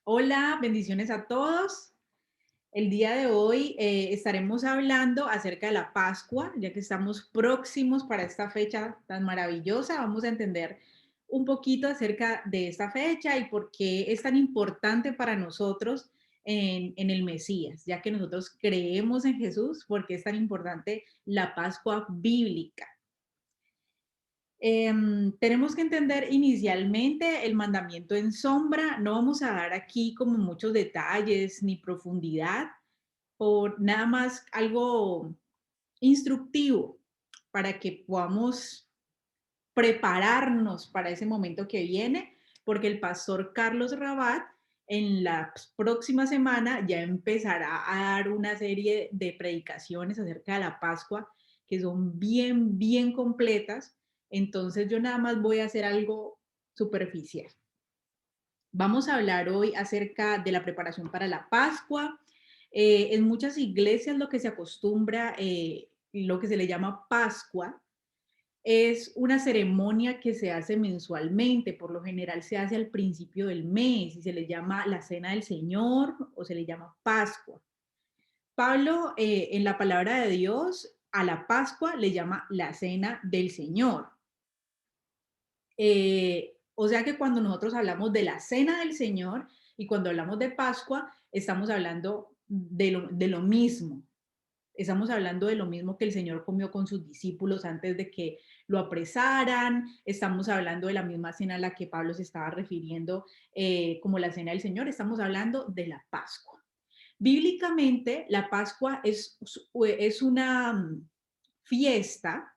Hola, bendiciones a todos. El día de hoy estaremos hablando acerca de la Pascua, ya que estamos próximos para esta fecha tan maravillosa. Vamos a entender un poquito acerca de esta fecha y por qué es tan importante para nosotros en el Mesías, ya que nosotros creemos en Jesús, porque es tan importante la Pascua bíblica. Tenemos que entender inicialmente el mandamiento en sombra. No vamos a dar aquí como muchos detalles ni profundidad, por nada más algo instructivo para que podamos prepararnos para ese momento que viene, porque el pastor Carlos Rabat en la próxima semana ya empezará a dar una serie de predicaciones acerca de la Pascua que son bien, bien completas. Entonces yo nada más voy a hacer algo superficial. Vamos a hablar hoy acerca de la preparación para la Pascua. En muchas iglesias lo que se acostumbra, lo que se le llama Pascua, es una ceremonia que se hace mensualmente, por lo general se hace al principio del mes y se le llama la Cena del Señor o se le llama Pascua. Pablo, en la palabra de Dios, a la Pascua le llama la Cena del Señor. O sea que cuando nosotros hablamos de la Cena del Señor y cuando hablamos de Pascua, estamos hablando de lo mismo. Estamos hablando de lo mismo que el Señor comió con sus discípulos antes de que lo apresaran. Estamos hablando de la misma cena a la que Pablo se estaba refiriendo como la cena del Señor. Estamos hablando de la Pascua. Bíblicamente, la Pascua es una fiesta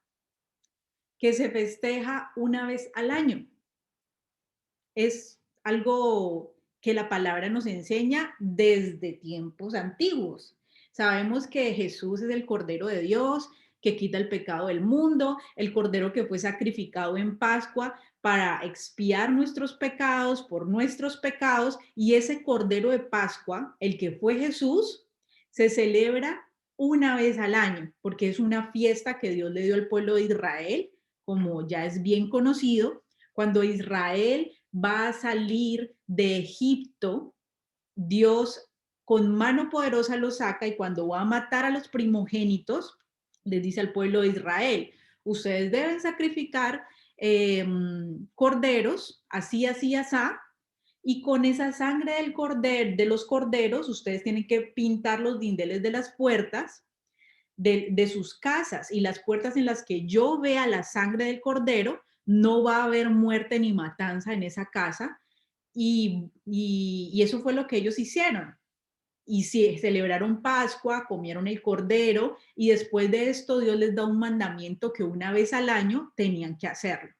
que se festeja una vez al año. Es algo que la palabra nos enseña desde tiempos antiguos. Sabemos que Jesús es el Cordero de Dios, que quita el pecado del mundo, el Cordero que fue sacrificado en Pascua para expiar nuestros pecados por nuestros pecados, y ese Cordero de Pascua, el que fue Jesús, se celebra una vez al año, porque es una fiesta que Dios le dio al pueblo de Israel, como ya es bien conocido. Cuando Israel va a salir de Egipto, Dios con mano poderosa lo saca, y cuando va a matar a los primogénitos, les dice al pueblo de Israel: ustedes deben sacrificar corderos, así, así, así, y con esa sangre del cordero, de los corderos, ustedes tienen que pintar los dindeles de las puertas de sus casas, y las puertas en las que yo vea la sangre del cordero, no va a haber muerte ni matanza en esa casa. Y eso fue lo que ellos hicieron. Y si celebraron Pascua, comieron el cordero, y después de esto Dios les da un mandamiento que una vez al año tenían que hacerlo.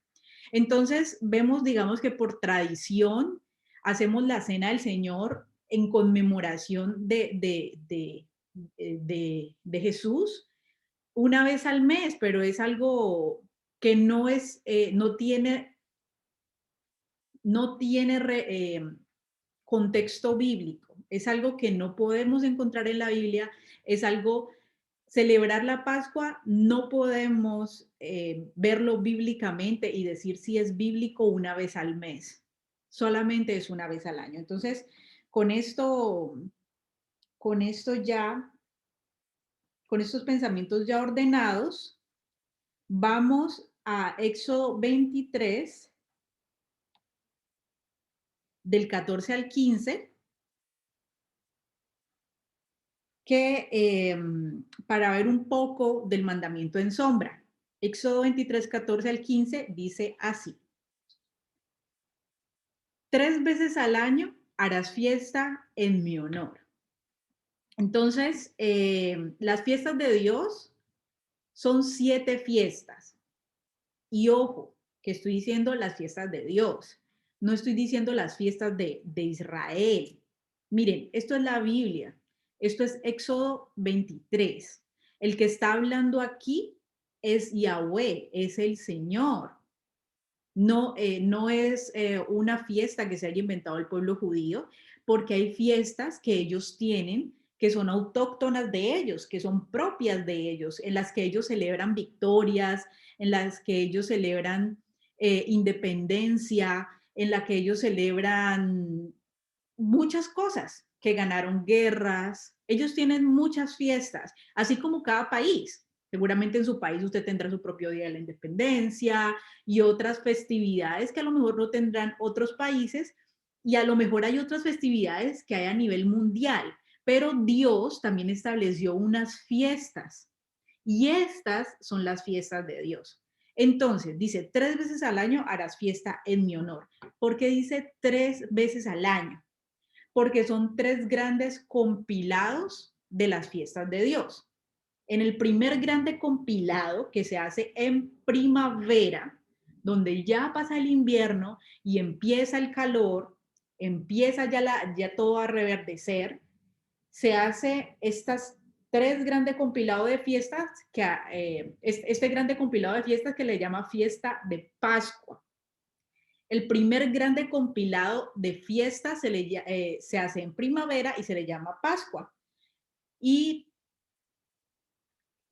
Entonces vemos, digamos que por tradición, hacemos la cena del Señor en conmemoración de Jesús una vez al mes, pero es algo que no tiene contexto bíblico. Es algo que no podemos encontrar en la Biblia. Es algo, celebrar la Pascua, no podemos verlo bíblicamente y decir si es bíblico una vez al mes. Solamente es una vez al año. Entonces, con esto, con esto ya, con estos pensamientos ya ordenados, vamos a Éxodo 23, del 14 al 15, para ver un poco del mandamiento en sombra. Éxodo 23, 14 al 15 dice así: 3 veces al año harás fiesta en mi honor. Entonces, las fiestas de Dios son 7 fiestas. Y ojo, que estoy diciendo las fiestas de Dios, no estoy diciendo las fiestas de Israel. Miren, esto es la Biblia, esto es Éxodo 23. El que está hablando aquí es Yahweh, es el Señor. No, no es una fiesta que se haya inventado el pueblo judío, porque hay fiestas que ellos tienen que son autóctonas de ellos, que son propias de ellos, en las que ellos celebran victorias, en las que ellos celebran independencia, en la que ellos celebran muchas cosas, que ganaron guerras, ellos tienen muchas fiestas, así como cada país. Seguramente en su país usted tendrá su propio Día de la Independencia y otras festividades que a lo mejor no tendrán otros países, y a lo mejor hay otras festividades que hay a nivel mundial, pero Dios también estableció unas fiestas y estas son las fiestas de Dios. Entonces, dice, 3 veces al año harás fiesta en mi honor. ¿Por qué dice 3 veces al año? Porque son 3 grandes compilados de las fiestas de Dios. En el primer grande compilado, que se hace en primavera, donde ya pasa el invierno y empieza el calor, empieza ya todo a reverdecer, se hace estas 3 grandes compilados de fiestas, este grande compilado de fiestas que le llama fiesta de Pascua. El primer grande compilado de fiestas se hace en primavera y se le llama Pascua. Y,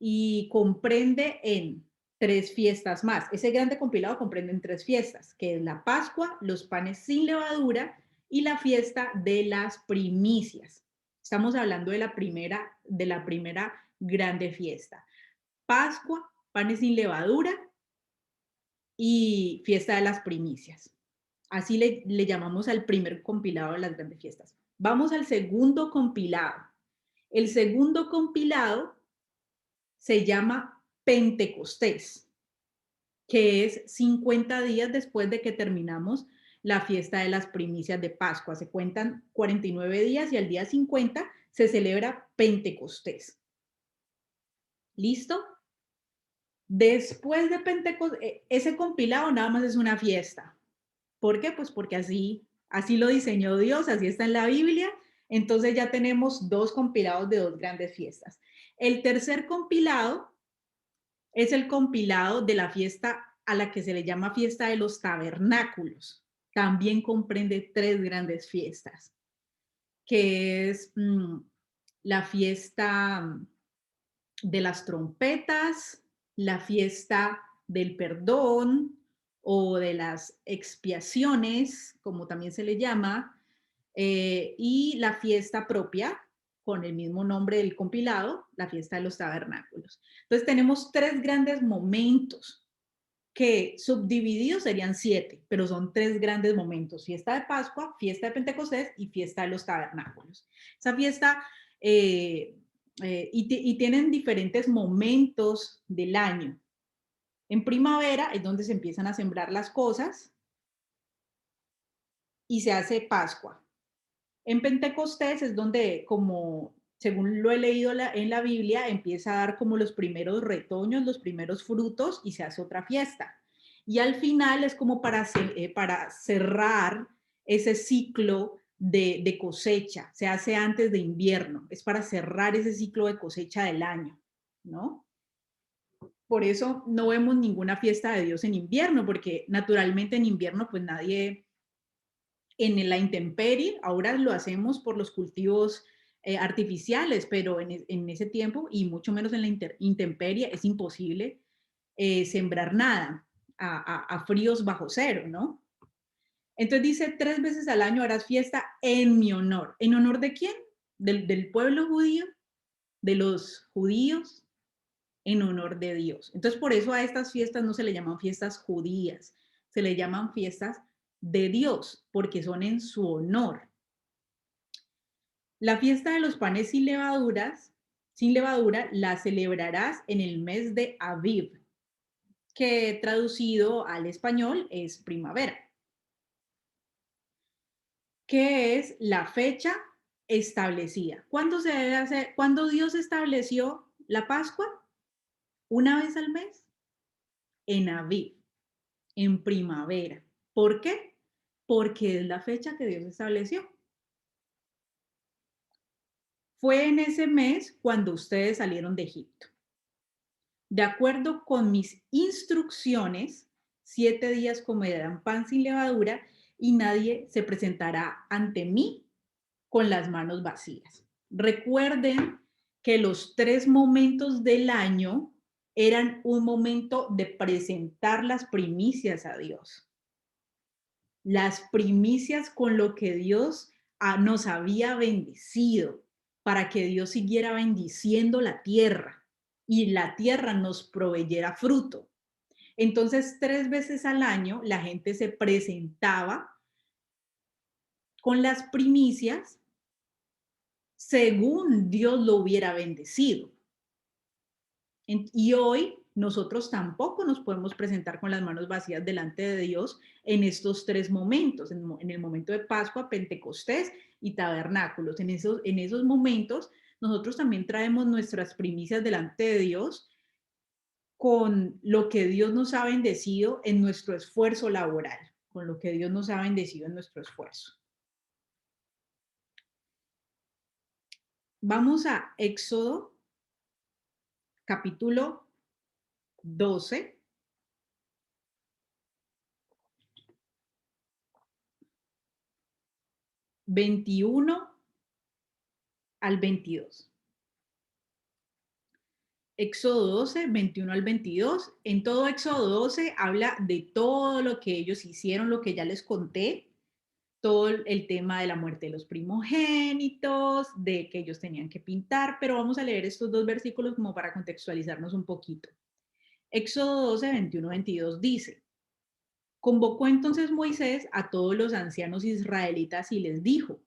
y comprende en 3 fiestas más. Ese grande compilado comprende en 3 fiestas, que es la Pascua, los panes sin levadura y la fiesta de las primicias. Estamos hablando de la primera grande fiesta. Pascua, panes sin levadura y fiesta de las primicias. Así le llamamos al primer compilado de las grandes fiestas. Vamos al segundo compilado. El segundo compilado se llama Pentecostés, que es 50 días después de que terminamos la fiesta de las primicias de Pascua. Se cuentan 49 días y al día 50 se celebra Pentecostés. ¿Listo? Después de Pentecostés, ese compilado nada más es una fiesta. ¿Por qué? Pues porque así lo diseñó Dios, así está en la Biblia. Entonces ya tenemos 2 compilados de 2 grandes fiestas. El tercer compilado es el compilado de la fiesta a la que se le llama fiesta de los tabernáculos. También comprende 3 grandes fiestas, que es la fiesta de las trompetas, la fiesta del perdón o de las expiaciones, como también se le llama, y la fiesta propia, con el mismo nombre del compilado, la fiesta de los tabernáculos. Entonces tenemos 3 grandes momentos que subdivididos serían 7, pero son 3 grandes momentos: fiesta de Pascua, fiesta de Pentecostés y fiesta de los tabernáculos. Esa fiesta y tienen diferentes momentos del año. En primavera es donde se empiezan a sembrar las cosas y se hace Pascua. En Pentecostés es donde, como según lo he leído en la Biblia, empieza a dar como los primeros retoños, los primeros frutos y se hace otra fiesta. Y al final es como para cerrar ese ciclo de cosecha. Se hace antes de invierno, es para cerrar ese ciclo de cosecha del año, ¿no? Por eso no vemos ninguna fiesta de Dios en invierno, porque naturalmente en invierno pues nadie en la intemperie, ahora lo hacemos por los cultivos artificiales, pero en ese tiempo y mucho menos en la intemperie es imposible sembrar nada a fríos bajo cero, ¿no? Entonces dice, 3 veces al año harás fiesta en mi honor. ¿En honor de quién? Del pueblo judío, de los judíos, en honor de Dios. Entonces por eso a estas fiestas no se le llaman fiestas judías, se le llaman fiestas de Dios, porque son en su honor. La fiesta de los panes sin levadura, la celebrarás en el mes de Aviv, que traducido al español es primavera, que es la fecha establecida. ¿Cuándo se debe hacer? ¿Cuándo Dios estableció la Pascua? ¿Una vez al mes? En Aviv, en primavera. ¿Por qué? Porque es la fecha que Dios estableció. Fue en ese mes cuando ustedes salieron de Egipto. De acuerdo con mis instrucciones, 7 días comerán pan sin levadura y nadie se presentará ante mí con las manos vacías. Recuerden que los 3 momentos del año eran un momento de presentar las primicias a Dios. Las primicias con lo que Dios nos había bendecido para que Dios siguiera bendiciendo la tierra y la tierra nos proveyera fruto. Entonces, 3 veces al año la gente se presentaba con las primicias según Dios lo hubiera bendecido. Y hoy nosotros tampoco nos podemos presentar con las manos vacías delante de Dios en estos 3 momentos, en el momento de Pascua, Pentecostés y Tabernáculos. En esos momentos nosotros también traemos nuestras primicias delante de Dios con lo que Dios nos ha bendecido en nuestro esfuerzo laboral, con lo que Dios nos ha bendecido en nuestro esfuerzo. Vamos a Éxodo capítulo 12. 21 al 22. Éxodo 12, 21 al 22. En todo Éxodo 12 habla de todo lo que ellos hicieron, lo que ya les conté, todo el tema de la muerte de los primogénitos, de que ellos tenían que pintar, pero vamos a leer estos 2 versículos como para contextualizarnos un poquito. Éxodo 12, 21, 22 dice: convocó entonces Moisés a todos los ancianos israelitas y les dijo: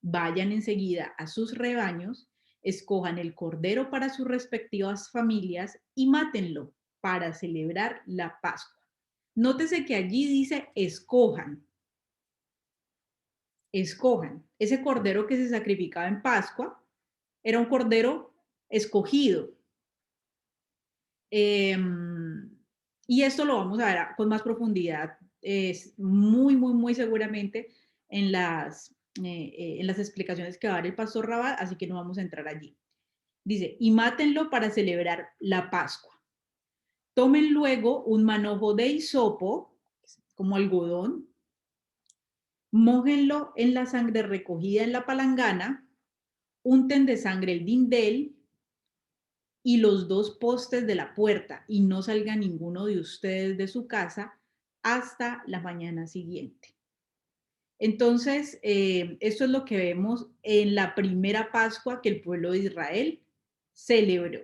vayan enseguida a sus rebaños, escojan el cordero para sus respectivas familias y mátenlo para celebrar la Pascua. Nótese que allí dice escojan, escojan. Ese cordero que se sacrificaba en Pascua era un cordero escogido. Y esto lo vamos a ver con más profundidad, muy, muy, muy seguramente en las explicaciones que va a dar el pastor Rabat, así que no vamos a entrar allí. Dice, y mátenlo para celebrar la Pascua. Tomen luego un manojo de hisopo, como algodón, mójenlo en la sangre recogida en la palangana, unten de sangre el dindel y los 2 postes de la puerta, y no salga ninguno de ustedes de su casa hasta la mañana siguiente. Entonces, esto es lo que vemos en la primera Pascua que el pueblo de Israel celebró.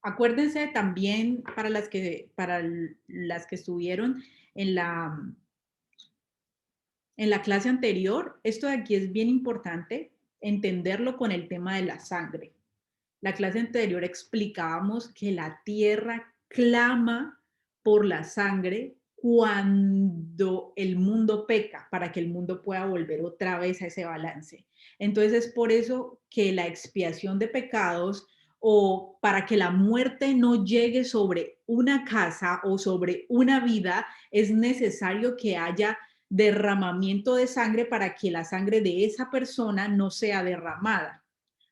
Acuérdense también para las que estuvieron en la clase anterior, esto de aquí es bien importante entenderlo con el tema de la sangre. La clase anterior explicábamos que la tierra clama por la sangre cuando el mundo peca, para que el mundo pueda volver otra vez a ese balance. Entonces es por eso que la expiación de pecados, o para que la muerte no llegue sobre una casa o sobre una vida, es necesario que haya derramamiento de sangre para que la sangre de esa persona no sea derramada.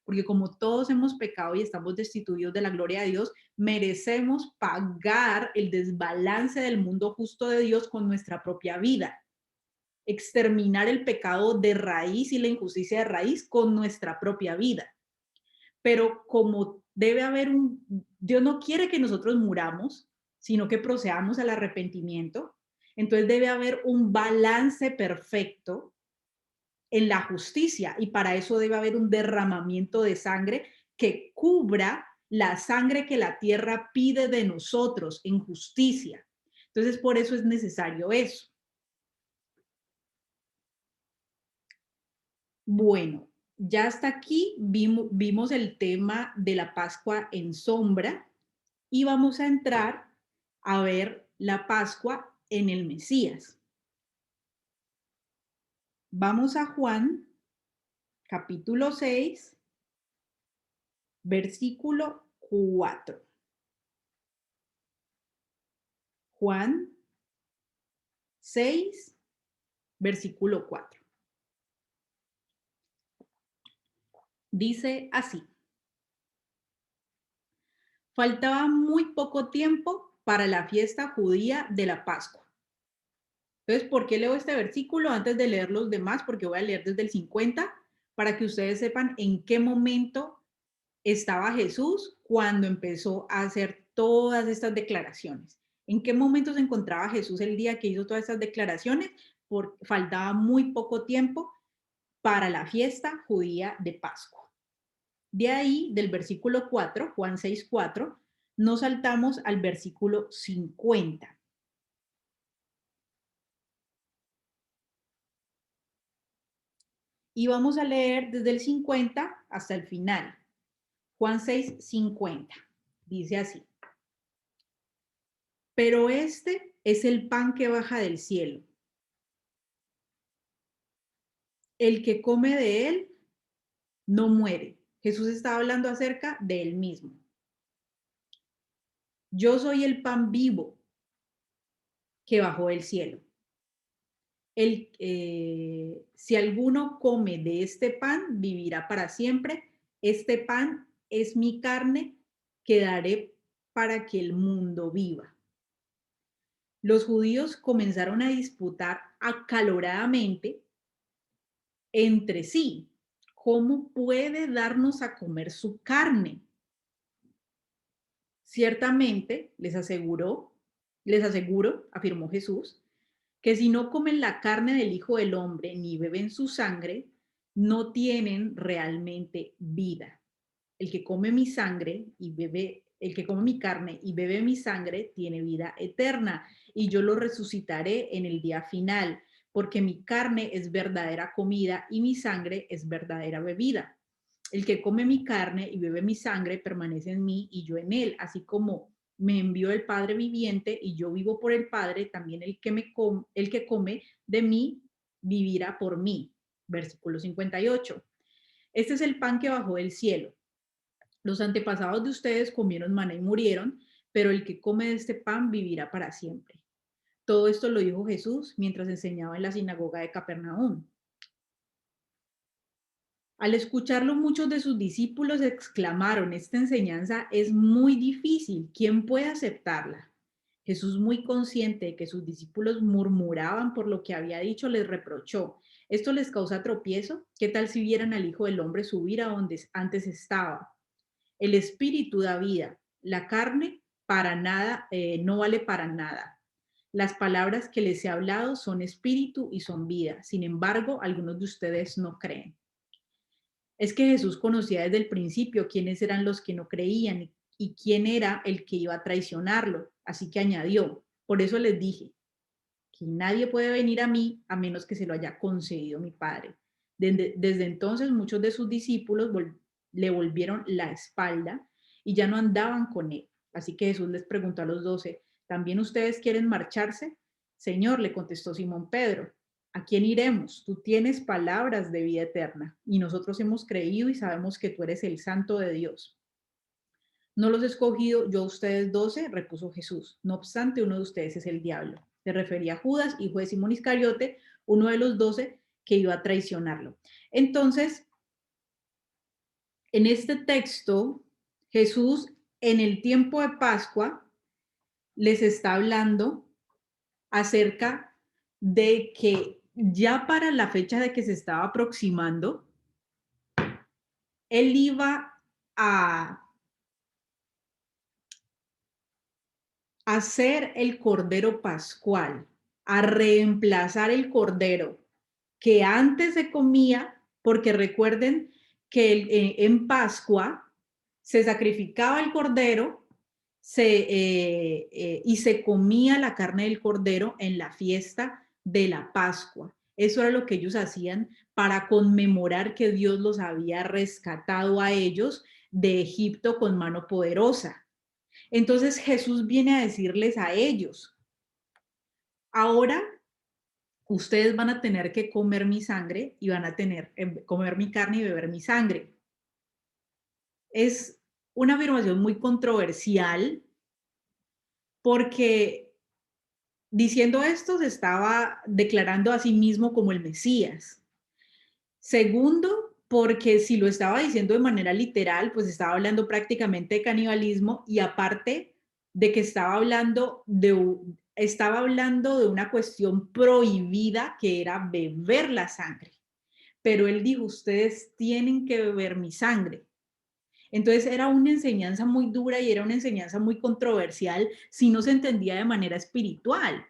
Porque como todos hemos pecado y estamos destituidos de la gloria de Dios, merecemos pagar el desbalance del mundo justo de Dios con nuestra propia vida. Exterminar el pecado de raíz y la injusticia de raíz con nuestra propia vida. Pero como debe haber Dios no quiere que nosotros muramos, sino que procedamos al arrepentimiento. Entonces debe haber un balance perfecto en la justicia, y para eso debe haber un derramamiento de sangre que cubra la sangre que la tierra pide de nosotros en justicia. Entonces, por eso es necesario eso. Bueno, ya hasta aquí vimos el tema de la Pascua en sombra, y vamos a entrar a ver la Pascua en el Mesías. Vamos a Juan, capítulo 6, versículo 4. Juan 6, versículo 4. Dice así: faltaba muy poco tiempo para la fiesta judía de la Pascua. Entonces, ¿por qué leo este versículo antes de leer los demás? Porque voy a leer desde el 50 para que ustedes sepan en qué momento estaba Jesús cuando empezó a hacer todas estas declaraciones. ¿En qué momento se encontraba Jesús el día que hizo todas estas declaraciones? faltaba muy poco tiempo para la fiesta judía de Pascua. De ahí, del versículo 4, Juan 6:4, nos saltamos al versículo 50. Y vamos a leer desde el 50 hasta el final. Juan 6:50. Dice así: pero este es el pan que baja del cielo. El que come de él no muere. Jesús estaba hablando acerca de él mismo. Yo soy el pan vivo que bajó del cielo. Si alguno come de este pan, vivirá para siempre. Este pan es mi carne que daré para que el mundo viva. Los judíos comenzaron a disputar acaloradamente entre sí. ¿Cómo puede darnos a comer su carne? Ciertamente, les aseguro, afirmó Jesús, que si no comen la carne del Hijo del Hombre ni beben su sangre, no tienen realmente vida. El que come mi sangre y bebe, el que come mi carne y bebe mi sangre tiene vida eterna, y yo lo resucitaré en el día final, porque mi carne es verdadera comida y mi sangre es verdadera bebida. El que come mi carne y bebe mi sangre permanece en mí y yo en él, así como me envió el Padre viviente y yo vivo por el Padre, también el que come de mí vivirá por mí. Versículo 58. Este es el pan que bajó del cielo. Los antepasados de ustedes comieron maná y murieron, pero el que come de este pan vivirá para siempre. Todo esto lo dijo Jesús mientras enseñaba en la sinagoga de Capernaum. Al escucharlo, muchos de sus discípulos exclamaron: esta enseñanza es muy difícil, ¿quién puede aceptarla? Jesús, muy consciente de que sus discípulos murmuraban por lo que había dicho, les reprochó: ¿esto les causa tropiezo? ¿Qué tal si vieran al Hijo del Hombre subir a donde antes estaba? El espíritu da vida, la carne para nada, no vale para nada. Las palabras que les he hablado son espíritu y son vida. Sin embargo, algunos de ustedes no creen. Es que Jesús conocía desde el principio quiénes eran los que no creían y quién era el que iba a traicionarlo. Así que añadió: por eso les dije que nadie puede venir a mí a menos que se lo haya concedido mi Padre. Desde entonces muchos de sus discípulos le volvieron la espalda y ya no andaban con él. Así que Jesús les preguntó a los 12: ¿también ustedes quieren marcharse? Señor, le contestó Simón Pedro, ¿a quién iremos? Tú tienes palabras de vida eterna y nosotros hemos creído y sabemos que tú eres el Santo de Dios. No los he escogido yo a ustedes 12, repuso Jesús. No obstante, uno de ustedes es el diablo. Se refería a Judas, hijo de Simón Iscariote, uno de los 12 que iba a traicionarlo. Entonces, en este texto, Jesús, en el tiempo de Pascua, les está hablando acerca de que ya para la fecha de que se estaba aproximando, él iba a hacer el cordero pascual, a reemplazar el cordero que antes se comía, porque recuerden que en Pascua se sacrificaba el cordero y se comía la carne del cordero en la fiesta de la Pascua. Eso era lo que ellos hacían para conmemorar que Dios los había rescatado a ellos de Egipto con mano poderosa. Entonces Jesús viene a decirles a ellos: ahora ustedes van a tener que comer mi sangre y van a tener comer mi carne y beber mi sangre. Es una afirmación muy controversial porque diciendo esto se estaba declarando a sí mismo como el Mesías. Segundo, porque si lo estaba diciendo de manera literal, pues estaba hablando prácticamente de canibalismo y aparte de que estaba hablando de una cuestión prohibida que era beber la sangre. Pero él dijo: ustedes tienen que beber mi sangre. Entonces era una enseñanza muy dura y era una enseñanza muy controversial si no se entendía de manera espiritual.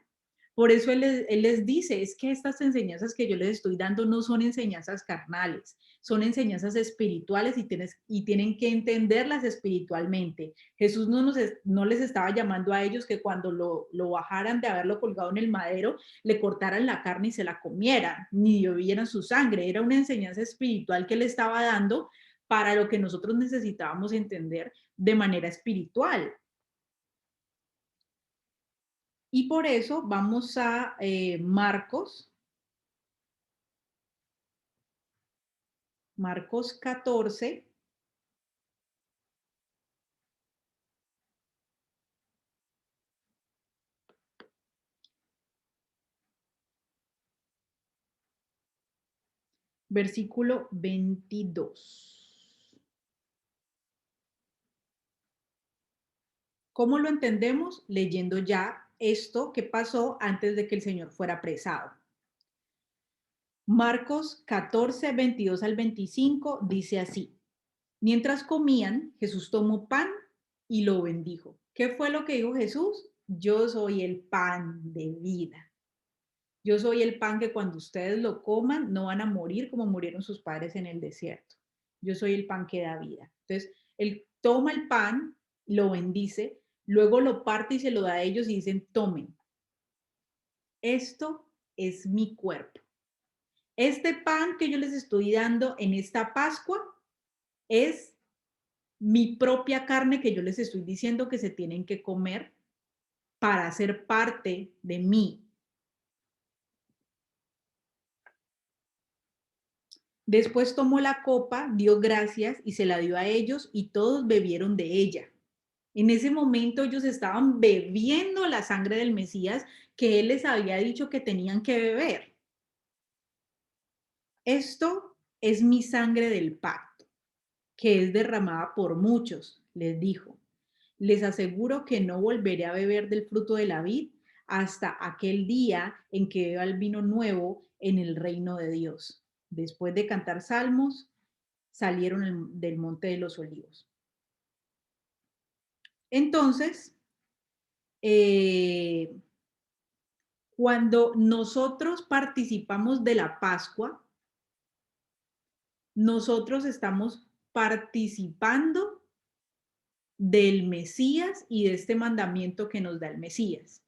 Por eso él les dice, es que estas enseñanzas que yo les estoy dando no son enseñanzas carnales, son enseñanzas espirituales y tienen que entenderlas espiritualmente. Jesús no les estaba llamando a ellos que cuando lo bajaran de haberlo colgado en el madero, le cortaran la carne y se la comieran, ni bebieran su sangre. Era una enseñanza espiritual que le estaba dando para lo que nosotros necesitábamos entender de manera espiritual. Y por eso vamos a Marcos 14, versículo 22. ¿Cómo lo entendemos? Leyendo ya esto que pasó antes de que el Señor fuera apresado. Marcos 14, 22 al 25 dice así. Mientras comían, Jesús tomó pan y lo bendijo. ¿Qué fue lo que dijo Jesús? Yo soy el pan de vida. Yo soy el pan que cuando ustedes lo coman no van a morir como murieron sus padres en el desierto. Yo soy el pan que da vida. Entonces, él toma el pan, lo bendice, luego lo parte y se lo da a ellos y dicen, tomen, esto es mi cuerpo. Este pan que yo les estoy dando en esta Pascua es mi propia carne que yo les estoy diciendo que se tienen que comer para ser parte de mí. Después tomó la copa, dio gracias y se la dio a ellos y todos bebieron de ella. En ese momento ellos estaban bebiendo la sangre del Mesías que él les había dicho que tenían que beber. Esto es mi sangre del pacto, que es derramada por muchos, les dijo. Les aseguro que no volveré a beber del fruto de la vid hasta aquel día en que beba el vino nuevo en el reino de Dios. Después de cantar salmos, salieron del monte de los olivos. Entonces, cuando nosotros participamos de la Pascua, nosotros estamos participando del Mesías y de este mandamiento que nos da el Mesías.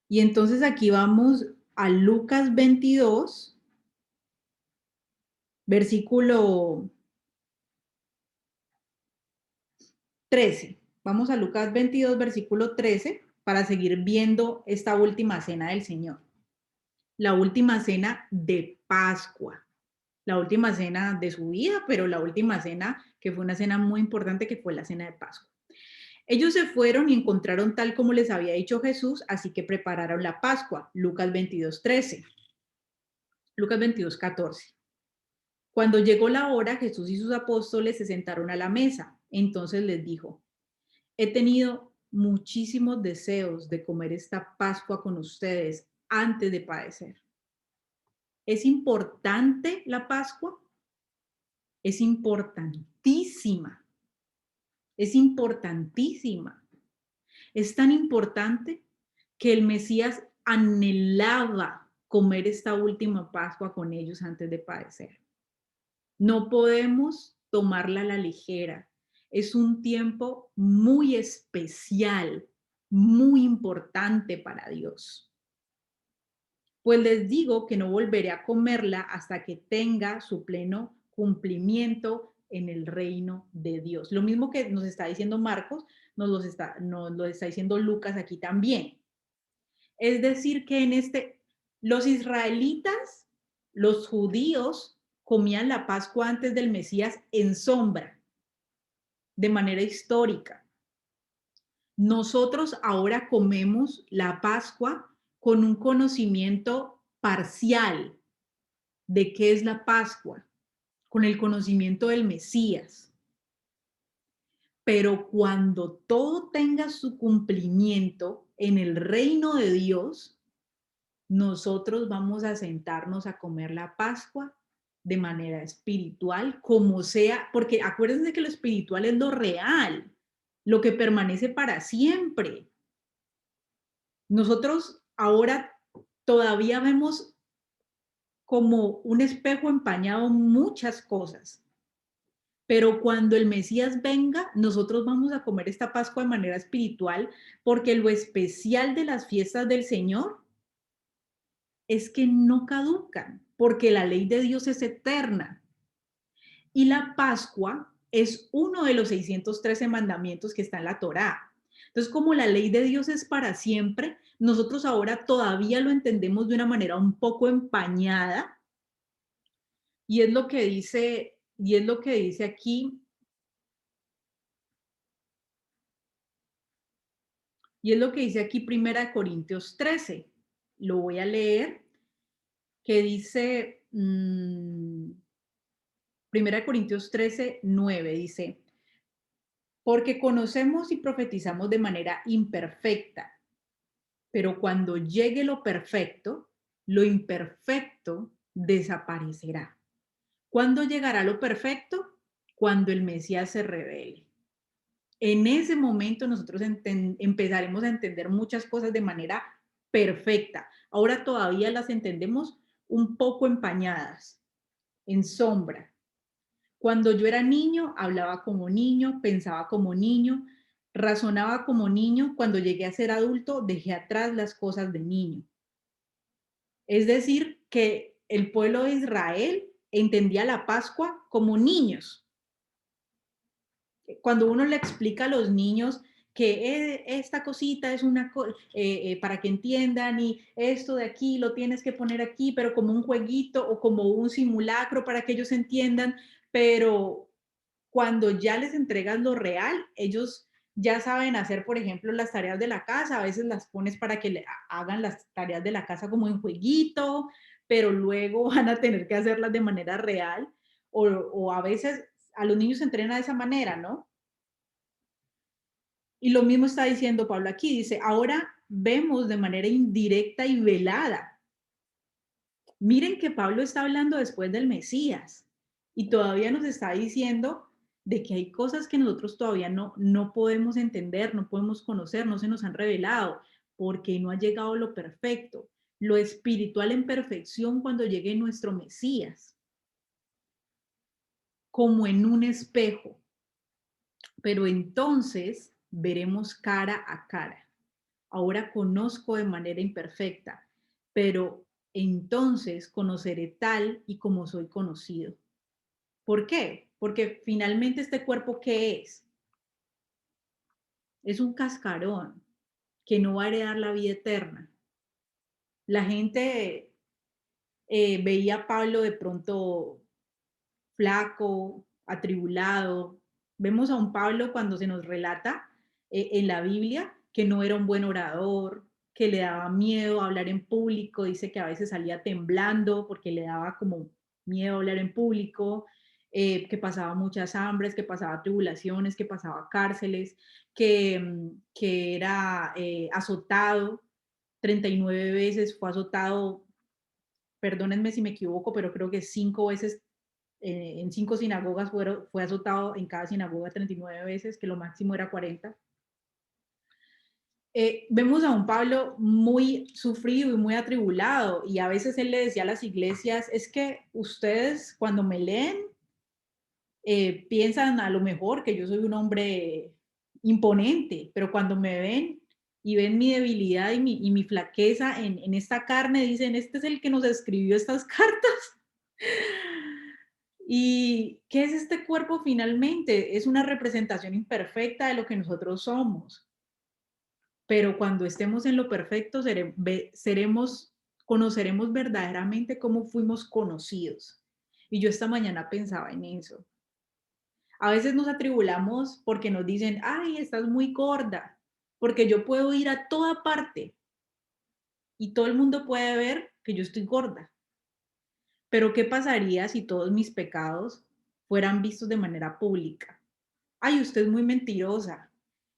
Y entonces aquí vamos a Lucas 22, versículo 13. Vamos a Lucas 22, versículo 13, para seguir viendo esta última cena del Señor. La última cena de Pascua. La última cena de su vida, pero la última cena que fue una cena muy importante, que fue la cena de Pascua. Ellos se fueron y encontraron tal como les había dicho Jesús, así que prepararon la Pascua. Lucas 22, 13. Lucas 22, 14. Cuando llegó la hora, Jesús y sus apóstoles se sentaron a la mesa. Entonces les dijo, he tenido muchísimos deseos de comer esta Pascua con ustedes antes de padecer. ¿Es importante la Pascua? Es importantísima. Es importantísima. Es tan importante que el Mesías anhelaba comer esta última Pascua con ellos antes de padecer. No podemos tomarla a la ligera. Es un tiempo muy especial, muy importante para Dios. Pues les digo que no volveré a comerla hasta que tenga su pleno cumplimiento en el reino de Dios. Lo mismo que nos está diciendo Marcos, nos lo está diciendo Lucas aquí también. Es decir, que los israelitas, los judíos, comían la Pascua antes del Mesías en sombra, de manera histórica. Nosotros ahora comemos la Pascua con un conocimiento parcial de qué es la Pascua, con el conocimiento del Mesías. Pero cuando todo tenga su cumplimiento en el reino de Dios, nosotros vamos a sentarnos a comer la Pascua de manera espiritual, como sea, porque acuérdense que lo espiritual es lo real. lo que permanece para siempre. Nosotros ahora todavía vemos como un espejo empañado muchas cosas, pero cuando el Mesías venga, nosotros vamos a comer esta Pascua de manera espiritual, porque lo especial de las fiestas del Señor es que no caducan, porque la ley de Dios es eterna. Y la Pascua es uno de los 613 mandamientos que está en la Torá. Entonces, como la ley de Dios es para siempre, nosotros ahora todavía lo entendemos de una manera un poco empañada, y es lo que dice aquí, y es lo que dice aquí Primera de Corintios 13. Lo voy a leer, que dice, Primera de Corintios 13, 9, dice, porque conocemos y profetizamos de manera imperfecta, pero cuando llegue lo imperfecto desaparecerá. ¿Cuándo llegará lo perfecto? Cuando el Mesías se revele. En ese momento nosotros empezaremos a entender muchas cosas de manera perfecta. Ahora todavía las entendemos un poco empañadas, en sombra. Cuando yo era niño, hablaba como niño, pensaba como niño, razonaba como niño. Cuando llegué a ser adulto, dejé atrás las cosas de niño. Es decir, que el pueblo de Israel entendía la Pascua como niños. Cuando uno le explica a los niños que esta cosita es para que entiendan, y esto de aquí lo tienes que poner aquí, pero como un jueguito o como un simulacro para que ellos entiendan, pero cuando ya les entregas lo real, ellos ya saben hacer, por ejemplo, las tareas de la casa. A veces las pones para que hagan las tareas de la casa como en jueguito, pero luego van a tener que hacerlas de manera real, o a veces a los niños se entrena de esa manera, ¿no? Y lo mismo está diciendo Pablo aquí, dice, ahora vemos de manera indirecta y velada. Miren que Pablo está hablando después del Mesías y todavía nos está diciendo de que hay cosas que nosotros todavía no podemos entender, no podemos conocer, no se nos han revelado, porque no ha llegado lo perfecto, lo espiritual en perfección cuando llegue nuestro Mesías, como en un espejo. Pero entonces veremos cara a cara. Ahora conozco de manera imperfecta, pero entonces conoceré tal y como soy conocido. ¿Por qué? Porque finalmente este cuerpo, ¿qué es? Es un cascarón que no va a heredar la vida eterna. La gente veía a Pablo de pronto flaco, atribulado. Vemos a un Pablo cuando se nos relata en la Biblia que no era un buen orador, que le daba miedo hablar en público, dice que a veces salía temblando porque le daba como miedo hablar en público, que pasaba muchas hambres, que pasaba tribulaciones, que pasaba cárceles, que era azotado, 39 veces fue azotado, perdónenme si me equivoco, pero creo que 5 veces en 5 sinagogas fue azotado en cada sinagoga 39 veces, que lo máximo era 40. Vemos a un Pablo muy sufrido y muy atribulado, y a veces él le decía a las iglesias, es que ustedes cuando me leen piensan a lo mejor que yo soy un hombre imponente, pero cuando me ven y ven mi debilidad y mi flaqueza en esta carne, dicen, este es el que nos escribió estas cartas. ¿Y qué es este cuerpo finalmente? Es una representación imperfecta de lo que nosotros somos. Pero cuando estemos en lo perfecto, conoceremos verdaderamente cómo fuimos conocidos. Y yo esta mañana pensaba en eso. A veces nos atribulamos porque nos dicen, ay, estás muy gorda, porque yo puedo ir a toda parte y todo el mundo puede ver que yo estoy gorda. Pero ¿qué pasaría si todos mis pecados fueran vistos de manera pública? Ay, usted es muy mentirosa.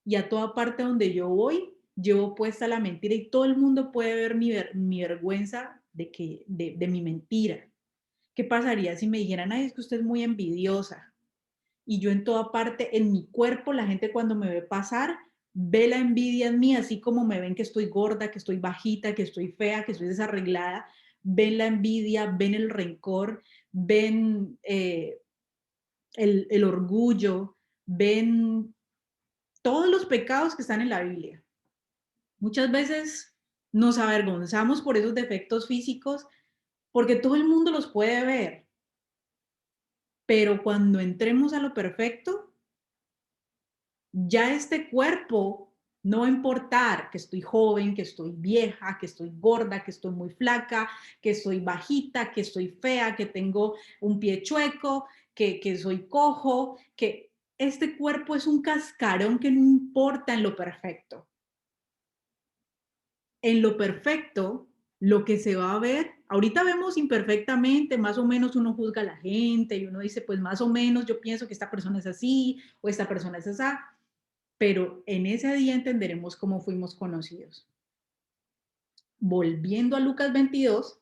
Y a toda parte donde yo voy, llevo puesta la mentira y todo el mundo puede ver mi vergüenza de mi mentira. ¿Qué pasaría si me dijeran, ay, es que usted es muy envidiosa? y yo en toda parte, en mi cuerpo, la gente cuando me ve pasar, ve la envidia en mí, así como me ven que estoy gorda, que estoy bajita, que estoy fea, que estoy desarreglada, ven la envidia, ven el rencor, ven el orgullo, ven todos los pecados que están en la Biblia. Muchas veces nos avergonzamos por esos defectos físicos porque todo el mundo los puede ver, pero cuando entremos a lo perfecto, ya este cuerpo no va a importar que estoy joven, que estoy vieja, que estoy gorda, que estoy muy flaca, que estoy bajita, que estoy fea, que tengo un pie chueco, que soy cojo, que este cuerpo es un cascarón que no importa en lo perfecto. En lo perfecto, lo que se va a ver, ahorita vemos imperfectamente, más o menos uno juzga a la gente y uno dice, pues más o menos yo pienso que esta persona es así o esta persona es así, pero en ese día entenderemos cómo fuimos conocidos. Volviendo a Lucas 22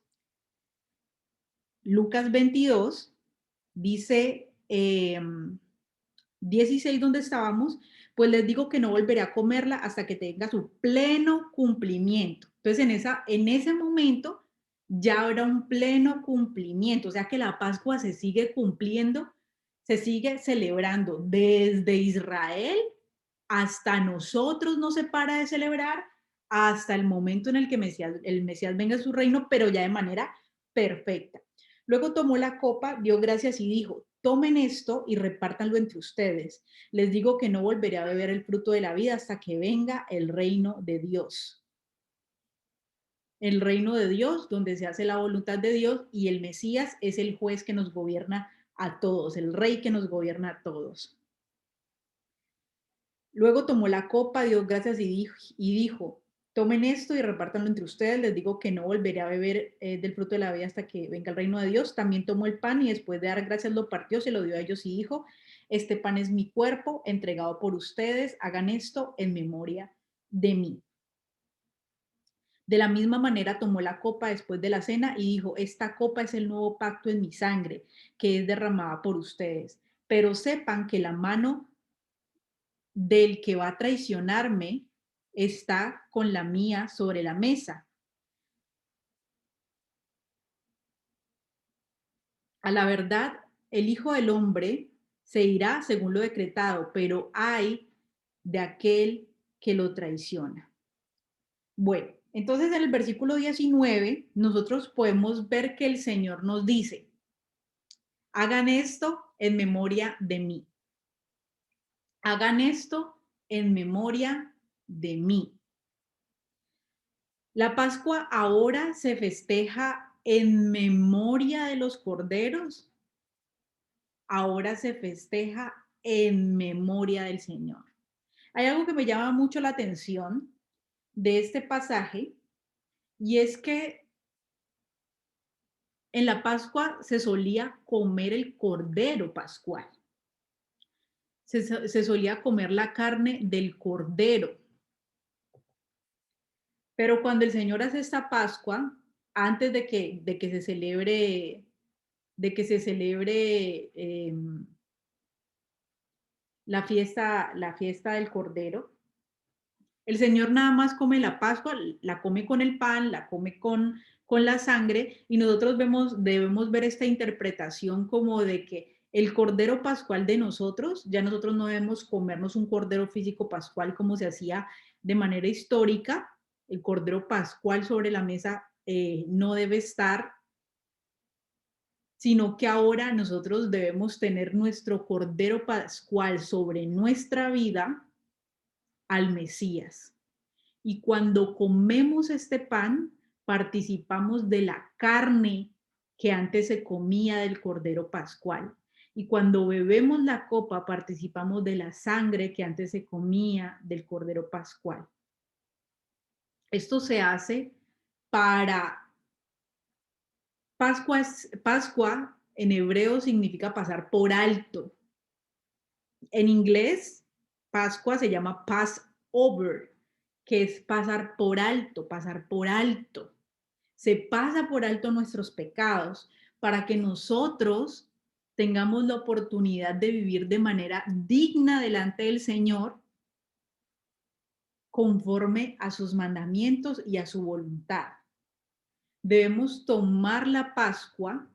dice 16 donde estábamos, pues les digo que no volveré a comerla hasta que tenga su pleno cumplimiento. Entonces en ese momento ya habrá un pleno cumplimiento, o sea que la Pascua se sigue cumpliendo, se sigue celebrando desde Israel hasta nosotros no se para de celebrar hasta el momento en el que el Mesías venga a su reino, pero ya de manera perfecta. Luego tomó la copa, dio gracias y dijo, tomen esto y repártanlo entre ustedes. Les digo que no volveré a beber el fruto de la vida hasta que venga el reino de Dios. El reino de Dios, donde se hace la voluntad de Dios y el Mesías es el juez que nos gobierna a todos, el rey que nos gobierna a todos. Luego tomó la copa, dio gracias y dijo, tomen esto y repártanlo entre ustedes. Les digo que no volveré a beber del fruto de la vida hasta que venga el reino de Dios. También tomó el pan y después de dar gracias lo partió, se lo dio a ellos y dijo, este pan es mi cuerpo entregado por ustedes. Hagan esto en memoria de mí. De la misma manera tomó la copa después de la cena y dijo, esta copa es el nuevo pacto en mi sangre, que es derramada por ustedes. Pero sepan que la mano del que va a traicionarme está con la mía sobre la mesa. A la verdad, el Hijo del Hombre se irá según lo decretado, pero hay de aquel que lo traiciona. Bueno, entonces en el versículo 19 nosotros podemos ver que el Señor nos dice, hagan esto en memoria de mí. Hagan esto en memoria de mí. La Pascua ahora se festeja en memoria de los corderos, ahora se festeja en memoria del Señor. Hay algo que me llama mucho la atención de este pasaje y es que en la Pascua se solía comer el cordero pascual, se solía comer la carne del cordero, pero cuando el Señor hace esta Pascua, antes de que se celebre la fiesta del Cordero. El Señor nada más come la Pascua, la come con el pan, la come con la sangre, y nosotros debemos ver esta interpretación como de que el Cordero Pascual de nosotros, ya nosotros no debemos comernos un Cordero físico pascual como se hacía de manera histórica, el Cordero Pascual sobre la mesa no debe estar, sino que ahora nosotros debemos tener nuestro Cordero Pascual sobre nuestra vida al Mesías. Y cuando comemos este pan, participamos de la carne que antes se comía del Cordero Pascual. Y cuando bebemos la copa, participamos de la sangre que antes se comía del Cordero Pascual. Esto se hace para Pascua en hebreo significa pasar por alto. En inglés, Pascua se llama Passover, que es pasar por alto, pasar por alto. Se pasa por alto nuestros pecados para que nosotros tengamos la oportunidad de vivir de manera digna delante del Señor, conforme a sus mandamientos y a su voluntad. Debemos tomar la Pascua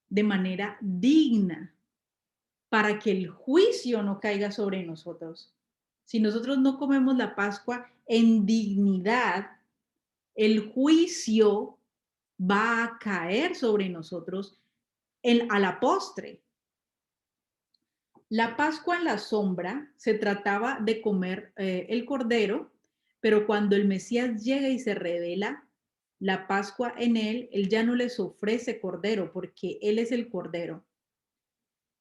de manera digna para que el juicio no caiga sobre nosotros. Si nosotros no comemos la Pascua en dignidad, el juicio va a caer sobre nosotros a la postre. La Pascua en la sombra se trataba de comer el cordero, pero cuando el Mesías llega y se revela la Pascua en él ya no les ofrece cordero porque él es el cordero.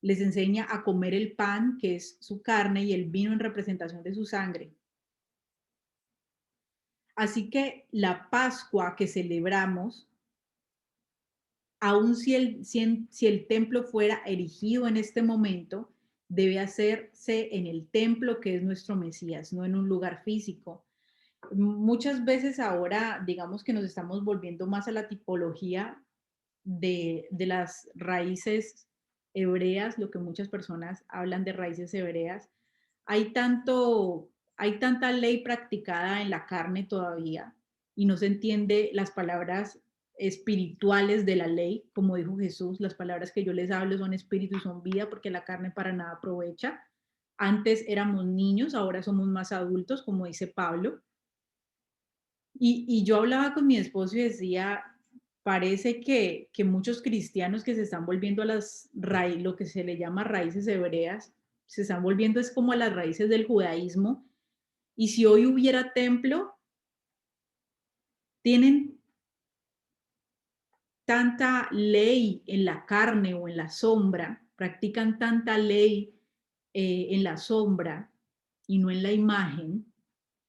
Les enseña a comer el pan, que es su carne, y el vino en representación de su sangre. Así que la Pascua que celebramos, aun si el templo fuera erigido en este momento, debe hacerse en el templo que es nuestro Mesías, no en un lugar físico. Muchas veces ahora, digamos que nos estamos volviendo más a la tipología de las raíces hebreas, lo que muchas personas hablan de raíces hebreas. Hay tanto, hay tanta ley practicada en la carne todavía y no se entiende las palabras espirituales de la ley, como dijo Jesús, las palabras que yo les hablo son espíritu y son vida, porque la carne para nada aprovecha. Antes éramos niños, ahora somos más adultos, como dice Pablo. Y yo hablaba con mi esposo y decía, parece que muchos cristianos que se están volviendo a lo que se le llama raíces hebreas, se están volviendo es como a las raíces del judaísmo. Y si hoy hubiera templo, tienen tanta ley en la carne o en la sombra, practican tanta ley en la sombra y no en la imagen,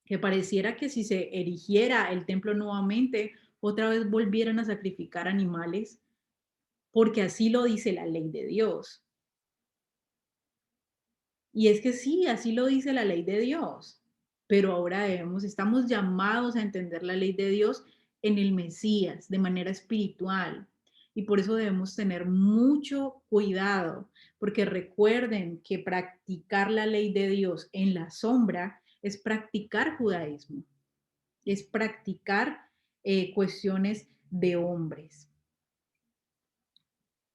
que pareciera que si se erigiera el templo nuevamente, otra vez volvieran a sacrificar animales, porque así lo dice la ley de Dios. Y es que sí, así lo dice la ley de Dios, pero ahora estamos llamados a entender la ley de Dios en el Mesías, de manera espiritual. Y por eso debemos tener mucho cuidado, porque recuerden que practicar la ley de Dios en la sombra es practicar judaísmo, es practicar cuestiones de hombres.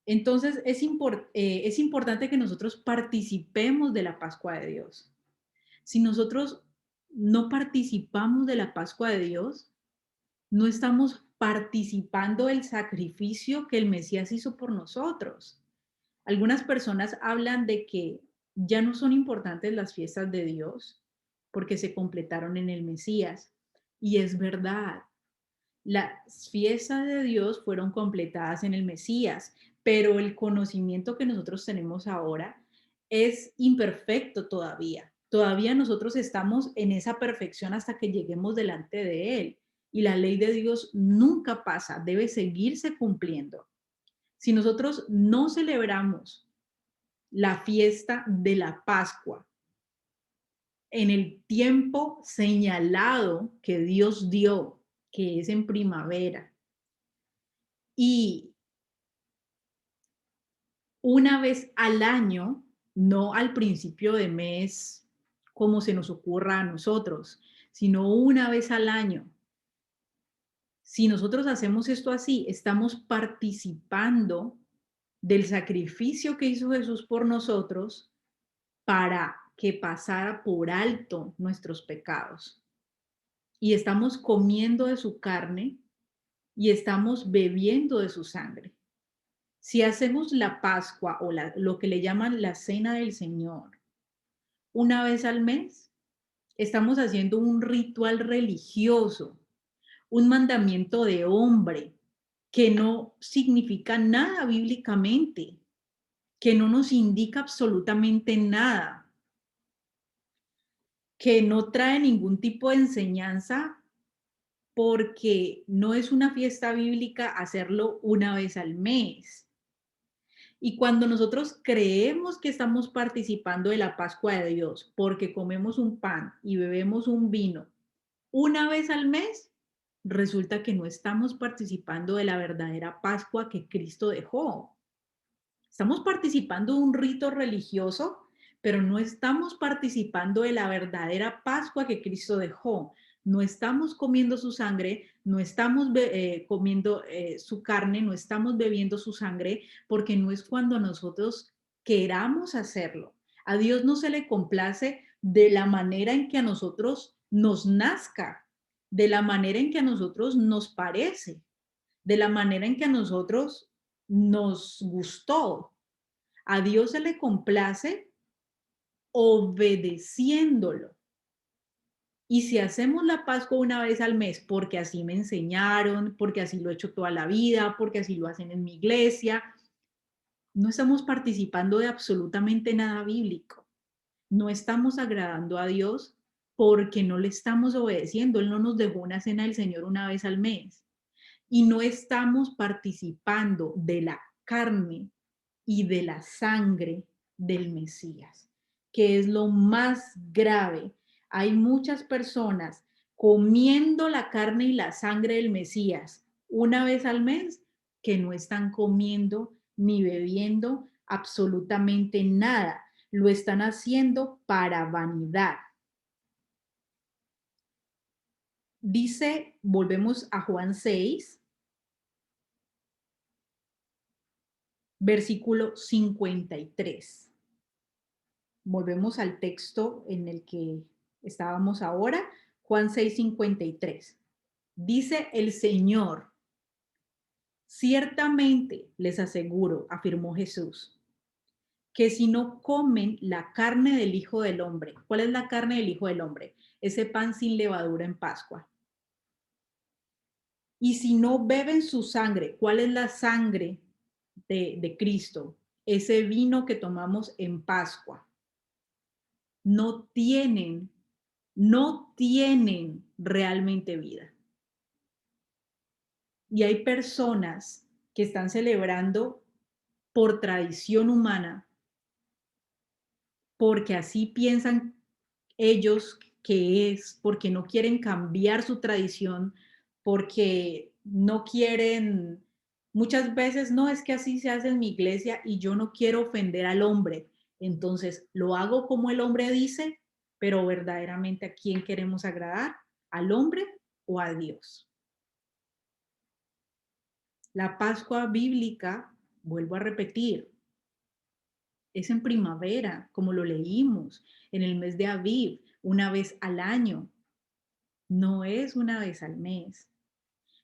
Entonces es importante que nosotros participemos de la Pascua de Dios. Si nosotros no participamos de la Pascua de Dios, no estamos participando del sacrificio que el Mesías hizo por nosotros. Algunas personas hablan de que ya no son importantes las fiestas de Dios porque se completaron en el Mesías. Y es verdad, las fiestas de Dios fueron completadas en el Mesías, pero el conocimiento que nosotros tenemos ahora es imperfecto todavía. Todavía nosotros estamos en esa perfección hasta que lleguemos delante de Él. Y la ley de Dios nunca pasa, debe seguirse cumpliendo. Si nosotros no celebramos la fiesta de la Pascua en el tiempo señalado que Dios dio, que es en primavera, y una vez al año, no al principio de mes como se nos ocurra a nosotros, sino una vez al año. Si nosotros hacemos esto así, estamos participando del sacrificio que hizo Jesús por nosotros para que pasara por alto nuestros pecados. Y estamos comiendo de su carne y estamos bebiendo de su sangre. Si hacemos la Pascua o lo que le llaman la Cena del Señor una vez al mes, estamos haciendo un ritual religioso, un mandamiento de hombre que no significa nada bíblicamente, que no nos indica absolutamente nada, que no trae ningún tipo de enseñanza porque no es una fiesta bíblica hacerlo una vez al mes. Y cuando nosotros creemos que estamos participando de la Pascua de Dios porque comemos un pan y bebemos un vino una vez al mes, resulta que no estamos participando de la verdadera Pascua que Cristo dejó. Estamos participando de un rito religioso, pero no estamos participando de la verdadera Pascua que Cristo dejó. No estamos comiendo su sangre, no estamos comiendo su carne, no estamos bebiendo su sangre, porque no es cuando nosotros queramos hacerlo. A Dios no se le complace de la manera en que a nosotros nos nazca, de la manera en que a nosotros nos parece, de la manera en que a nosotros nos gustó. A Dios se le complace obedeciéndolo. Y si hacemos la Pascua una vez al mes, porque así me enseñaron, porque así lo he hecho toda la vida, porque así lo hacen en mi iglesia, no estamos participando de absolutamente nada bíblico. No estamos agradando a Dios porque no le estamos obedeciendo. Él no nos dejó una cena del Señor una vez al mes. Y no estamos participando de la carne y de la sangre del Mesías, que es lo más grave. Hay muchas personas comiendo la carne y la sangre del Mesías una vez al mes que no están comiendo ni bebiendo absolutamente nada. Lo están haciendo para vanidad. Dice, volvemos a Juan 6, versículo 53. Volvemos al texto en el que estábamos ahora, Juan 6:53. Dice el Señor, ciertamente les aseguro, afirmó Jesús, que si no comen la carne del Hijo del Hombre, ¿cuál es la carne del Hijo del Hombre? Ese pan sin levadura en Pascua. Y si no beben su sangre, ¿cuál es la sangre de Cristo? Ese vino que tomamos en Pascua. No tienen, no tienen realmente vida. Y hay personas que están celebrando por tradición humana, porque así piensan ellos que es, porque no quieren cambiar su tradición, porque no quieren, muchas veces no es que así se hace en mi iglesia y yo no quiero ofender al hombre. Entonces lo hago como el hombre dice, pero verdaderamente ¿a quién queremos agradar? ¿Al hombre o a Dios? La Pascua bíblica, vuelvo a repetir, es en primavera, como lo leímos, en el mes de Aviv, una vez al año, no es una vez al mes.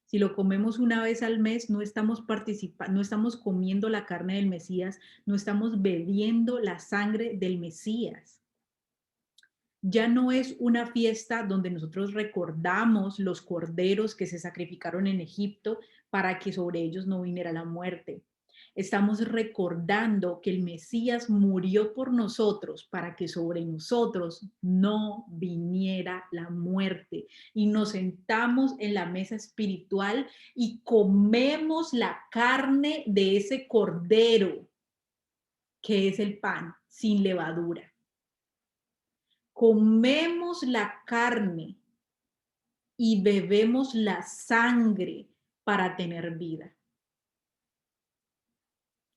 Si lo comemos una vez al mes, no estamos participando, no estamos comiendo la carne del Mesías, no estamos bebiendo la sangre del Mesías. Ya no es una fiesta donde nosotros recordamos los corderos que se sacrificaron en Egipto para que sobre ellos no viniera la muerte. Estamos recordando que el Mesías murió por nosotros para que sobre nosotros no viniera la muerte. Y nos sentamos en la mesa espiritual y comemos la carne de ese cordero, que es el pan sin levadura. Comemos la carne y bebemos la sangre para tener vida.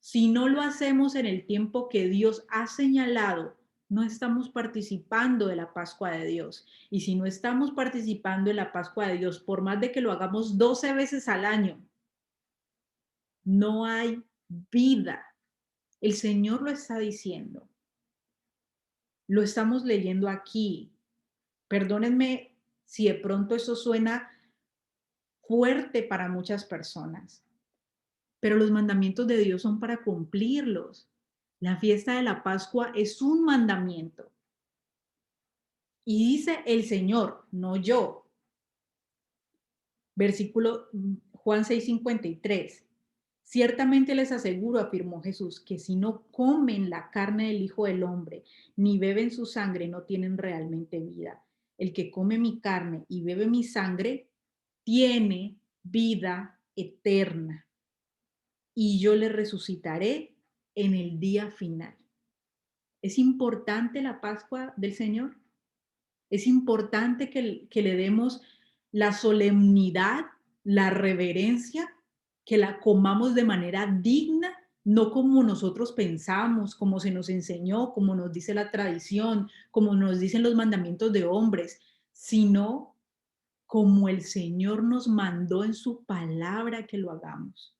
Si no lo hacemos en el tiempo que Dios ha señalado, no estamos participando de la Pascua de Dios. Y si no estamos participando de la Pascua de Dios, por más de que lo hagamos 12 veces al año, no hay vida. El Señor lo está diciendo. Lo estamos leyendo aquí. Perdónenme si de pronto eso suena fuerte para muchas personas, pero los mandamientos de Dios son para cumplirlos. La fiesta de la Pascua es un mandamiento. Y dice el Señor, no yo. Versículo Juan 6:53. Ciertamente les aseguro, afirmó Jesús, que si no comen la carne del Hijo del Hombre, ni beben su sangre, no tienen realmente vida. El que come mi carne y bebe mi sangre, tiene vida eterna. Y yo le resucitaré en el día final. ¿Es importante la Pascua del Señor? Es importante que le demos la solemnidad, la reverencia, que la comamos de manera digna. no como nosotros pensamos, como se nos enseñó, como nos dice la tradición, como nos dicen los mandamientos de hombres, sino como el Señor nos mandó en su palabra que lo hagamos.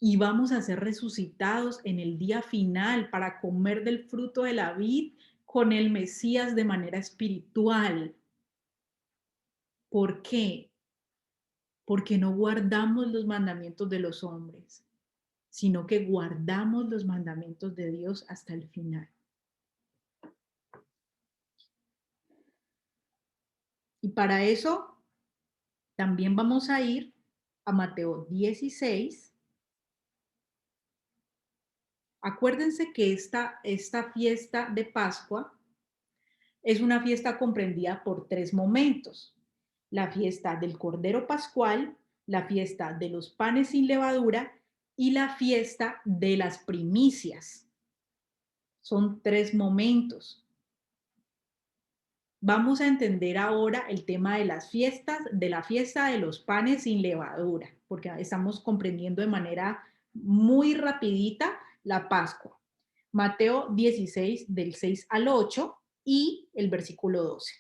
Y vamos a ser resucitados en el día final para comer del fruto de la vid con el Mesías de manera espiritual. ¿Por qué? Porque no guardamos los mandamientos de los hombres, sino que guardamos los mandamientos de Dios hasta el final. Y para eso también vamos a ir a Mateo 16. Acuérdense que esta fiesta de Pascua es una fiesta comprendida por tres momentos: la fiesta del Cordero Pascual, la fiesta de los panes sin levadura y la fiesta de las primicias. Son tres momentos. Vamos a entender ahora el tema de las fiestas, de la fiesta de los panes sin levadura, porque estamos comprendiendo de manera muy rapidita la Pascua. Mateo 16, del 6 al 8 y el versículo 12.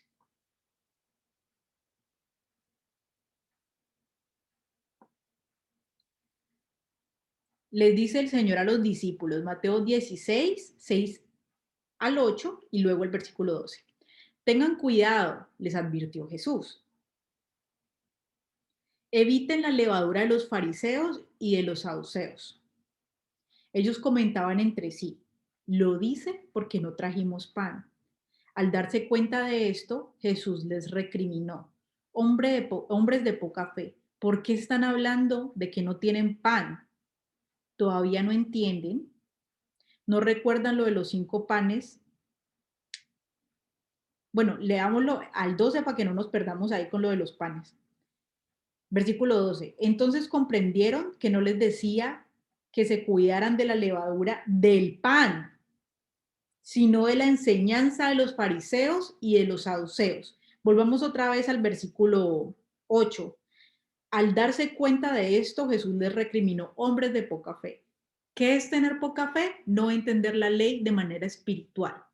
Les dice el Señor a los discípulos, Mateo 16, 6 al 8 y luego el versículo 12. Tengan cuidado, les advirtió Jesús. Eviten la levadura de los fariseos y de los saduceos. Ellos comentaban entre sí, lo dice porque no trajimos pan. Al darse cuenta de esto, Jesús les recriminó, hombres de poca fe, ¿por qué están hablando de que no tienen pan? ¿Todavía no entienden? ¿No recuerdan lo de los 5 panes? Bueno, leámoslo al 12 para que no nos perdamos ahí con lo de los panes. Versículo 12. Entonces comprendieron que no les decía que se cuidaran de la levadura del pan, sino de la enseñanza de los fariseos y de los saduceos. Volvamos otra vez al versículo 8. Al darse cuenta de esto, Jesús les recriminó, hombres de poca fe. ¿Qué es tener poca fe? No entender la ley de manera espiritual.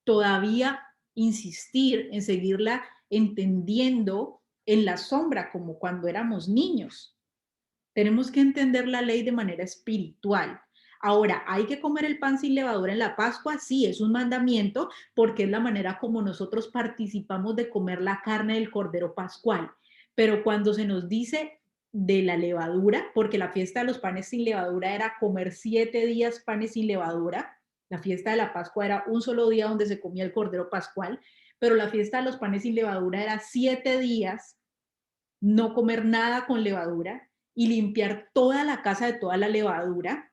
Todavía insistir en seguirla entendiendo en la sombra, como cuando éramos niños. Tenemos que entender la ley de manera espiritual. Ahora, ¿hay que comer el pan sin levadura en la Pascua? Sí, es un mandamiento porque es la manera como nosotros participamos de comer la carne del Cordero Pascual. Pero cuando se nos dice de la levadura, porque la fiesta de los panes sin levadura era comer 7 días panes sin levadura, la fiesta de la Pascua era un solo día donde se comía el Cordero Pascual, pero la fiesta de los panes sin levadura era 7 días no comer nada con levadura y limpiar toda la casa de toda la levadura.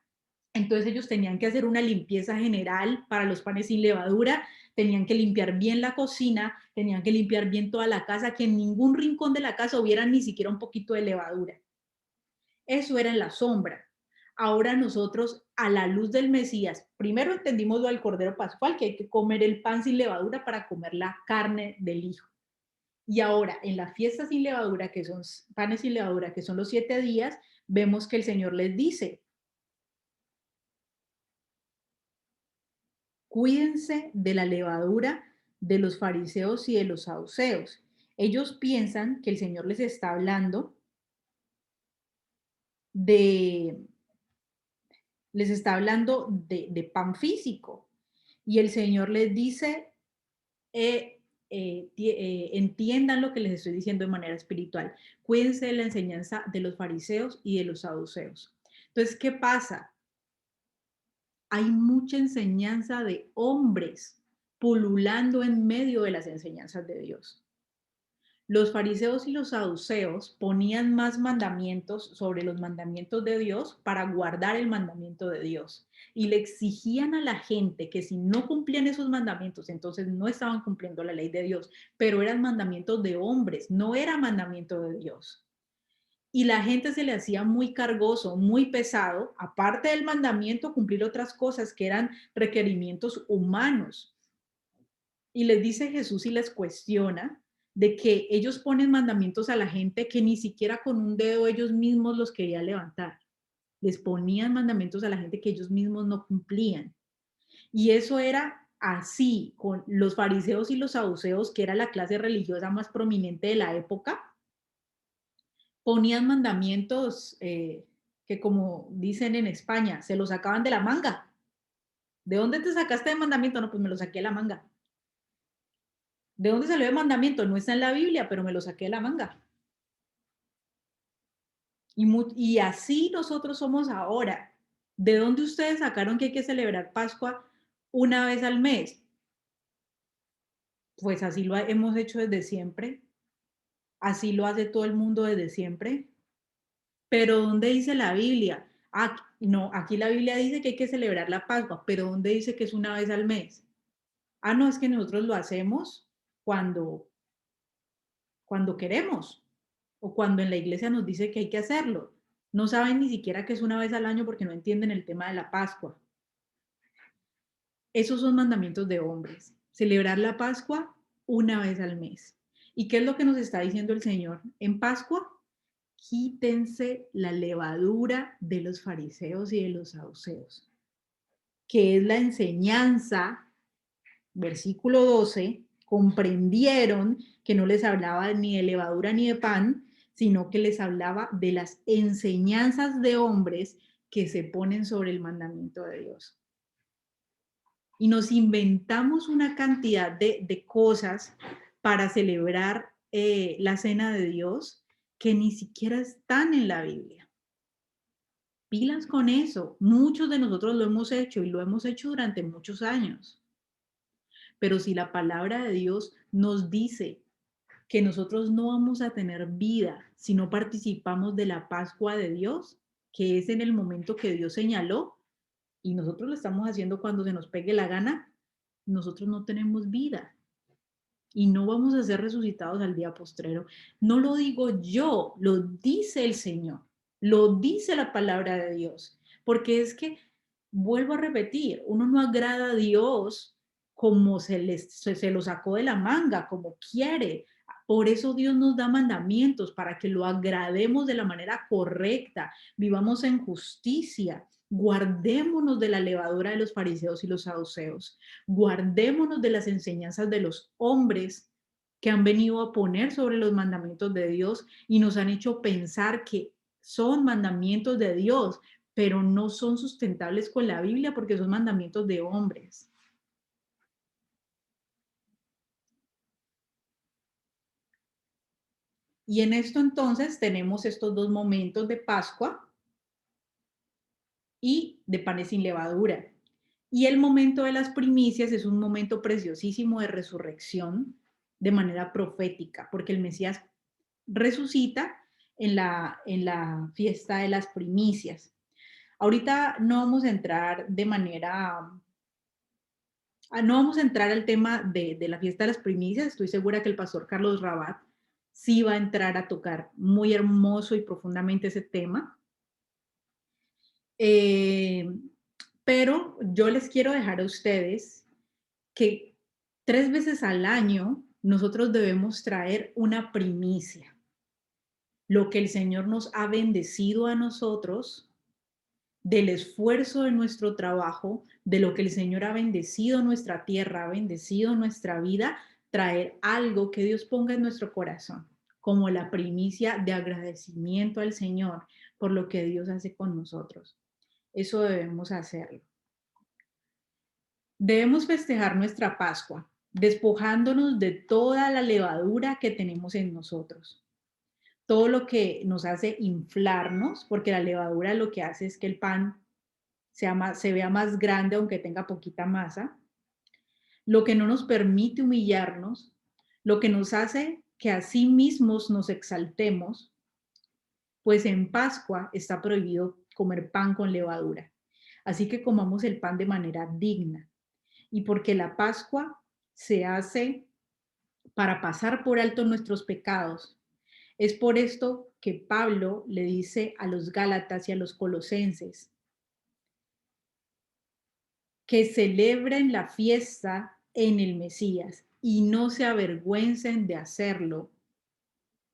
Entonces ellos tenían que hacer una limpieza general para los panes sin levadura, tenían que limpiar bien la cocina, tenían que limpiar bien toda la casa, que en ningún rincón de la casa hubiera ni siquiera un poquito de levadura. Eso era en la sombra. Ahora nosotros, a la luz del Mesías, primero entendimos lo del Cordero Pascual, que hay que comer el pan sin levadura para comer la carne del Hijo. Y ahora, en la fiesta sin levadura, que son panes sin levadura, que son los 7 días, vemos que el Señor les dice, cuídense de la levadura de los fariseos y de los saduceos. Ellos piensan que el Señor les está hablando de, les está hablando de pan físico. Y el Señor les dice, entiendan lo que les estoy diciendo de manera espiritual. Cuídense de la enseñanza de los fariseos y de los saduceos. Entonces, ¿qué pasa? Hay mucha enseñanza de hombres pululando en medio de las enseñanzas de Dios. Los fariseos y los saduceos ponían más mandamientos sobre los mandamientos de Dios para guardar el mandamiento de Dios. Y le exigían a la gente que si no cumplían esos mandamientos, entonces no estaban cumpliendo la ley de Dios, pero eran mandamientos de hombres, no era mandamiento de Dios. Y la gente se le hacía muy cargoso, muy pesado, aparte del mandamiento, cumplir otras cosas que eran requerimientos humanos. Y les dice Jesús y les cuestiona de que ellos ponen mandamientos a la gente que ni siquiera con un dedo ellos mismos los querían levantar. Les ponían mandamientos a la gente que ellos mismos no cumplían. Y eso era así con los fariseos y los saduceos, que era la clase religiosa más prominente de la época. Ponían mandamientos que, como dicen en España, se los sacaban de la manga. ¿De dónde te sacaste de mandamiento? No, pues me lo saqué de la manga. ¿De dónde salió el mandamiento? No está en la Biblia, pero me lo saqué de la manga. Y así nosotros somos ahora. ¿De dónde ustedes sacaron que hay que celebrar Pascua una vez al mes? Pues así lo hemos hecho desde siempre. Así lo hace todo el mundo desde siempre. Pero ¿dónde dice la Biblia? Ah, no, aquí la Biblia dice que hay que celebrar la Pascua, pero ¿dónde dice que es una vez al mes? Ah, no, es que nosotros lo hacemos cuando, cuando queremos o cuando en la iglesia nos dice que hay que hacerlo. No saben ni siquiera que es una vez al año porque no entienden el tema de la Pascua. Esos son mandamientos de hombres. Celebrar la Pascua una vez al mes. ¿Y qué es lo que nos está diciendo el Señor? En Pascua, quítense la levadura de los fariseos y de los saduceos, que es la enseñanza, versículo 12, comprendieron que no les hablaba ni de levadura ni de pan, sino que les hablaba de las enseñanzas de hombres que se ponen sobre el mandamiento de Dios. Y nos inventamos una cantidad de cosas para celebrar la cena de Dios que ni siquiera están en la Biblia. Pilas con eso. Muchos de nosotros lo hemos hecho y lo hemos hecho durante muchos años. Pero si la palabra de Dios nos dice que nosotros no vamos a tener vida si no participamos de la Pascua de Dios, que es en el momento que Dios señaló, y nosotros lo estamos haciendo cuando se nos pegue la gana, nosotros no tenemos vida y no vamos a ser resucitados al día postrero. No lo digo yo, lo dice el Señor, lo dice la palabra de Dios, porque es que, vuelvo a repetir, uno no agrada a Dios como se lo sacó de la manga, como quiere. Por eso Dios nos da mandamientos, para que lo agrademos de la manera correcta, vivamos en justicia, guardémonos de la levadura de los fariseos y los saduceos, guardémonos de las enseñanzas de los hombres que han venido a poner sobre los mandamientos de Dios y nos han hecho pensar que son mandamientos de Dios, pero no son sustentables con la Biblia porque son mandamientos de hombres. Y en esto entonces tenemos estos dos momentos de Pascua y de panes sin levadura. Y el momento de las primicias es un momento preciosísimo de resurrección de manera profética, porque el Mesías resucita en la fiesta de las primicias. Ahorita no vamos a entrar de manera, no vamos a entrar al tema de la fiesta de las primicias. Estoy segura que el pastor Carlos Rabat sí va a entrar a tocar muy hermoso y profundamente ese tema. Eh, pero yo les quiero dejar a ustedes que 3 veces al año nosotros debemos traer una primicia. Lo que el Señor nos ha bendecido a nosotros, del esfuerzo de nuestro trabajo, de lo que el Señor ha bendecido nuestra tierra, ha bendecido nuestra vida, traer algo que Dios ponga en nuestro corazón, como la primicia de agradecimiento al Señor por lo que Dios hace con nosotros. Eso debemos hacerlo. Debemos festejar nuestra Pascua, despojándonos de toda la levadura que tenemos en nosotros. Todo lo que nos hace inflarnos, porque la levadura lo que hace es que el pan se vea más grande aunque tenga poquita masa, lo que no nos permite humillarnos, lo que nos hace que a sí mismos nos exaltemos, pues en Pascua está prohibido comer pan con levadura. Así que comamos el pan de manera digna. Y porque la Pascua se hace para pasar por alto nuestros pecados, es por esto que Pablo le dice a los Gálatas y a los Colosenses que celebren la fiesta en el Mesías y no se avergüencen de hacerlo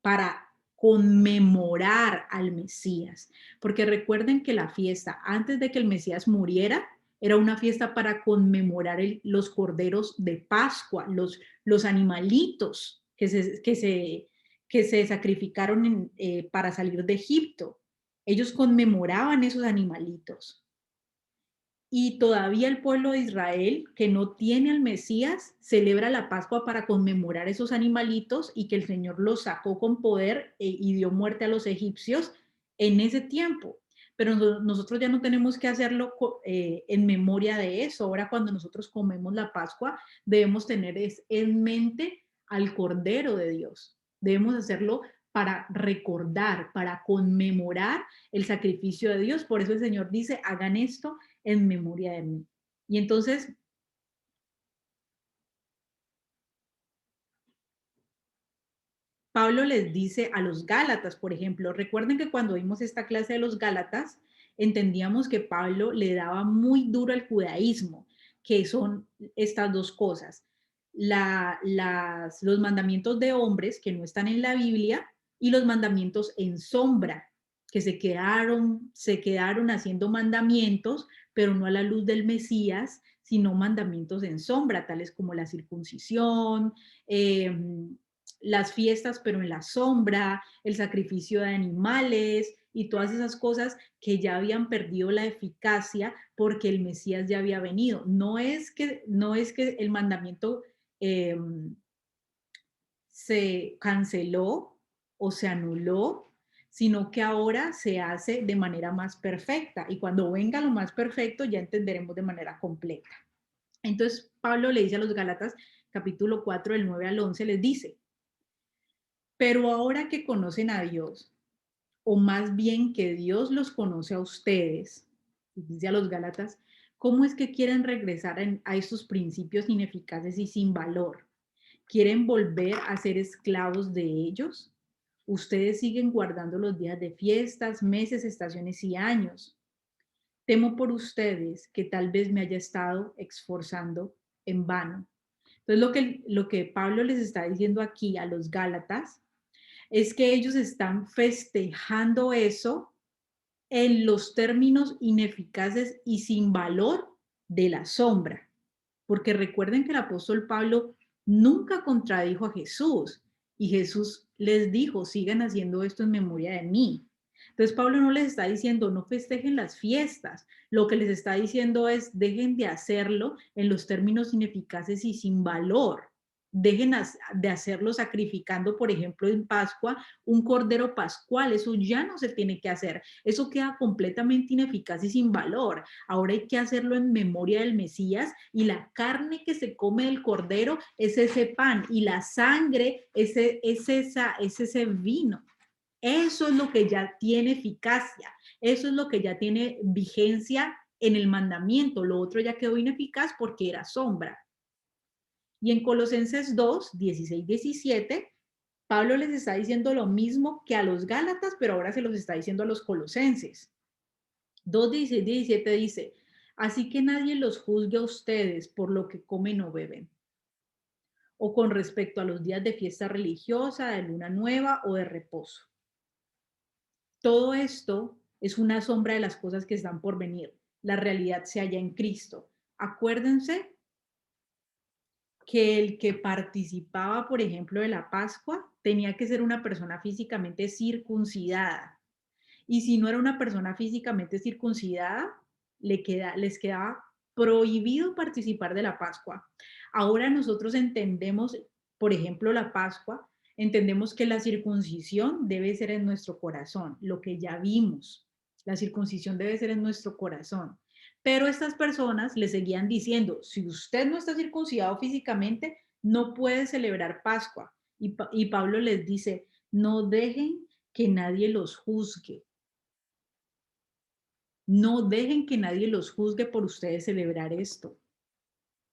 para conmemorar al Mesías. Porque recuerden que la fiesta antes de que el Mesías muriera era una fiesta para conmemorar los corderos de Pascua, los animalitos que se sacrificaron para salir de Egipto. Ellos conmemoraban esos animalitos. Y todavía el pueblo de Israel, que no tiene al Mesías, celebra la Pascua para conmemorar esos animalitos y que el Señor los sacó con poder y dio muerte a los egipcios en ese tiempo. Pero nosotros ya no tenemos que hacerlo en memoria de eso. Ahora cuando nosotros comemos la Pascua, debemos tener en mente al Cordero de Dios. Debemos hacerlo para recordar, para conmemorar el sacrificio de Dios. Por eso el Señor dice, hagan esto en memoria de mí. Y entonces, Pablo les dice a los Gálatas, por ejemplo, recuerden que cuando vimos esta clase de los Gálatas, entendíamos que Pablo le daba muy duro al judaísmo, que son estas dos cosas, los mandamientos de hombres que no están en la Biblia y los mandamientos en sombra, que se quedaron haciendo mandamientos, pero no a la luz del Mesías, sino mandamientos en sombra, tales como la circuncisión, las fiestas, pero en la sombra, el sacrificio de animales y todas esas cosas que ya habían perdido la eficacia porque el Mesías ya había venido. No es que el mandamiento eh, se canceló o se anuló, sino que ahora se hace de manera más perfecta. Y cuando venga lo más perfecto, ya entenderemos de manera completa. Entonces, Pablo le dice a los Gálatas, capítulo 4, del 9 al 11, les dice, pero ahora que conocen a Dios, o más bien que Dios los conoce a ustedes, dice a los Gálatas, ¿cómo es que quieren regresar a esos principios ineficaces y sin valor? ¿Quieren volver a ser esclavos de ellos? Ustedes siguen guardando los días de fiestas, meses, estaciones y años. Temo por ustedes que tal vez me haya estado esforzando en vano. Entonces, lo que Pablo les está diciendo aquí a los Gálatas es que ellos están festejando eso en los términos ineficaces y sin valor de la sombra. Porque recuerden que el apóstol Pablo nunca contradijo a Jesús y Jesús les dijo, sigan haciendo esto en memoria de mí. Entonces Pablo no les está diciendo, no festejen las fiestas, lo que les está diciendo es, dejen de hacerlo en los términos ineficaces y sin valor. Dejen de hacerlo sacrificando, por ejemplo, en Pascua, un cordero pascual. Eso ya no se tiene que hacer. Eso queda completamente ineficaz y sin valor. Ahora hay que hacerlo en memoria del Mesías y la carne que se come del cordero es ese pan y la sangre es ese vino. Eso es lo que ya tiene eficacia. Eso es lo que ya tiene vigencia en el mandamiento. Lo otro ya quedó ineficaz porque era sombra. Y en Colosenses 2, 16, 17, Pablo les está diciendo lo mismo que a los Gálatas, pero ahora se los está diciendo a los colosenses. 2, 16, 17 dice, así que nadie los juzgue a ustedes por lo que comen o beben, o con respecto a los días de fiesta religiosa, de luna nueva o de reposo. Todo esto es una sombra de las cosas que están por venir. La realidad se halla en Cristo. Acuérdense que el que participaba, por ejemplo, de la Pascua, tenía que ser una persona físicamente circuncidada. Y si no era una persona físicamente circuncidada, les quedaba prohibido participar de la Pascua. Ahora nosotros entendemos, por ejemplo, la Pascua, entendemos que la circuncisión debe ser en nuestro corazón, lo que ya vimos. La circuncisión debe ser en nuestro corazón. Pero estas personas le seguían diciendo, si usted no está circuncidado físicamente, no puede celebrar Pascua. Y Pablo les dice, no dejen que nadie los juzgue. No dejen que nadie los juzgue por ustedes celebrar esto,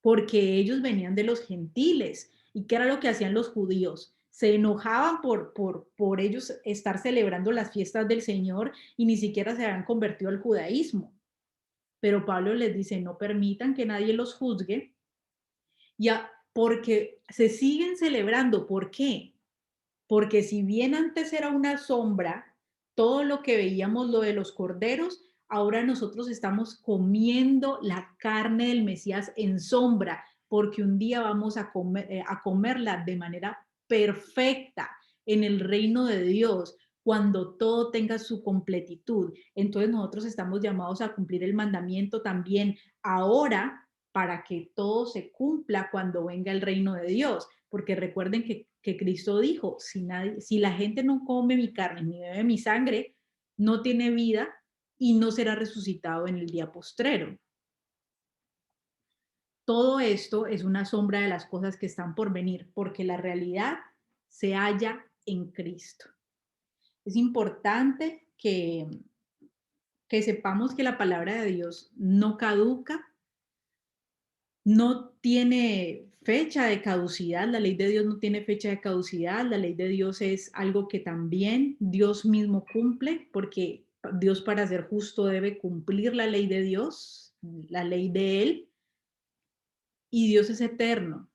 porque ellos venían de los gentiles. ¿Y qué era lo que hacían los judíos? Se enojaban por ellos estar celebrando las fiestas del Señor y ni siquiera se habían convertido al judaísmo. Pero Pablo les dice, no permitan que nadie los juzgue, porque se siguen celebrando. ¿Por qué? Porque si bien antes era una sombra, todo lo que veíamos, lo de los corderos, ahora nosotros estamos comiendo la carne del Mesías en sombra, porque un día vamos a comerla de manera perfecta en el reino de Dios, cuando todo tenga su completitud. Entonces nosotros estamos llamados a cumplir el mandamiento también ahora para que todo se cumpla cuando venga el reino de Dios. Porque recuerden que Cristo dijo, si la gente no come mi carne ni bebe mi sangre, no tiene vida y no será resucitado en el día postrero. Todo esto es una sombra de las cosas que están por venir, porque la realidad se halla en Cristo. Es importante que sepamos que la palabra de Dios no caduca, no tiene fecha de caducidad, la ley de Dios no tiene fecha de caducidad, la ley de Dios es algo que también Dios mismo cumple, porque Dios para ser justo debe cumplir la ley de Dios, la ley de Él, y Dios es eterno.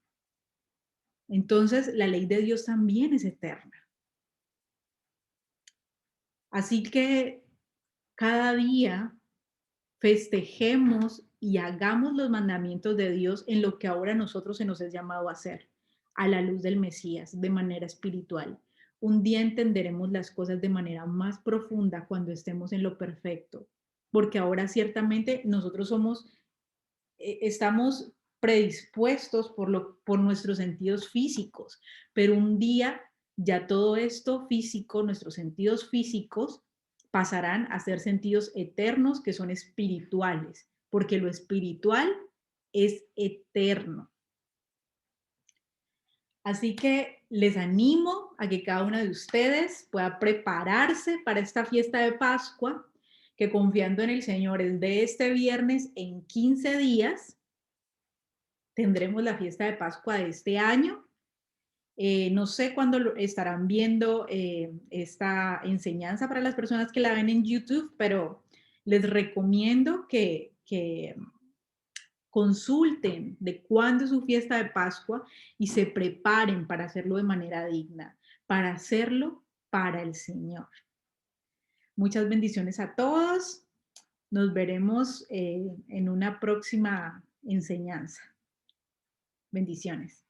Entonces, la ley de Dios también es eterna. Así que cada día festejemos y hagamos los mandamientos de Dios en lo que ahora nosotros se nos es llamado a hacer, a la luz del Mesías, de manera espiritual. Un día entenderemos las cosas de manera más profunda cuando estemos en lo perfecto, porque ahora ciertamente nosotros estamos predispuestos por nuestros sentidos físicos, pero un día ya todo esto físico, nuestros sentidos físicos, pasarán a ser sentidos eternos que son espirituales, porque lo espiritual es eterno. Así que les animo a que cada una de ustedes pueda prepararse para esta fiesta de Pascua, que confiando en el Señor es de este viernes en 15 días tendremos la fiesta de Pascua de este año. No sé cuándo estarán viendo esta enseñanza para las personas que la ven en YouTube, pero les recomiendo que consulten de cuándo es su fiesta de Pascua y se preparen para hacerlo de manera digna, para hacerlo para el Señor. Muchas bendiciones a todos. Nos veremos en una próxima enseñanza. Bendiciones.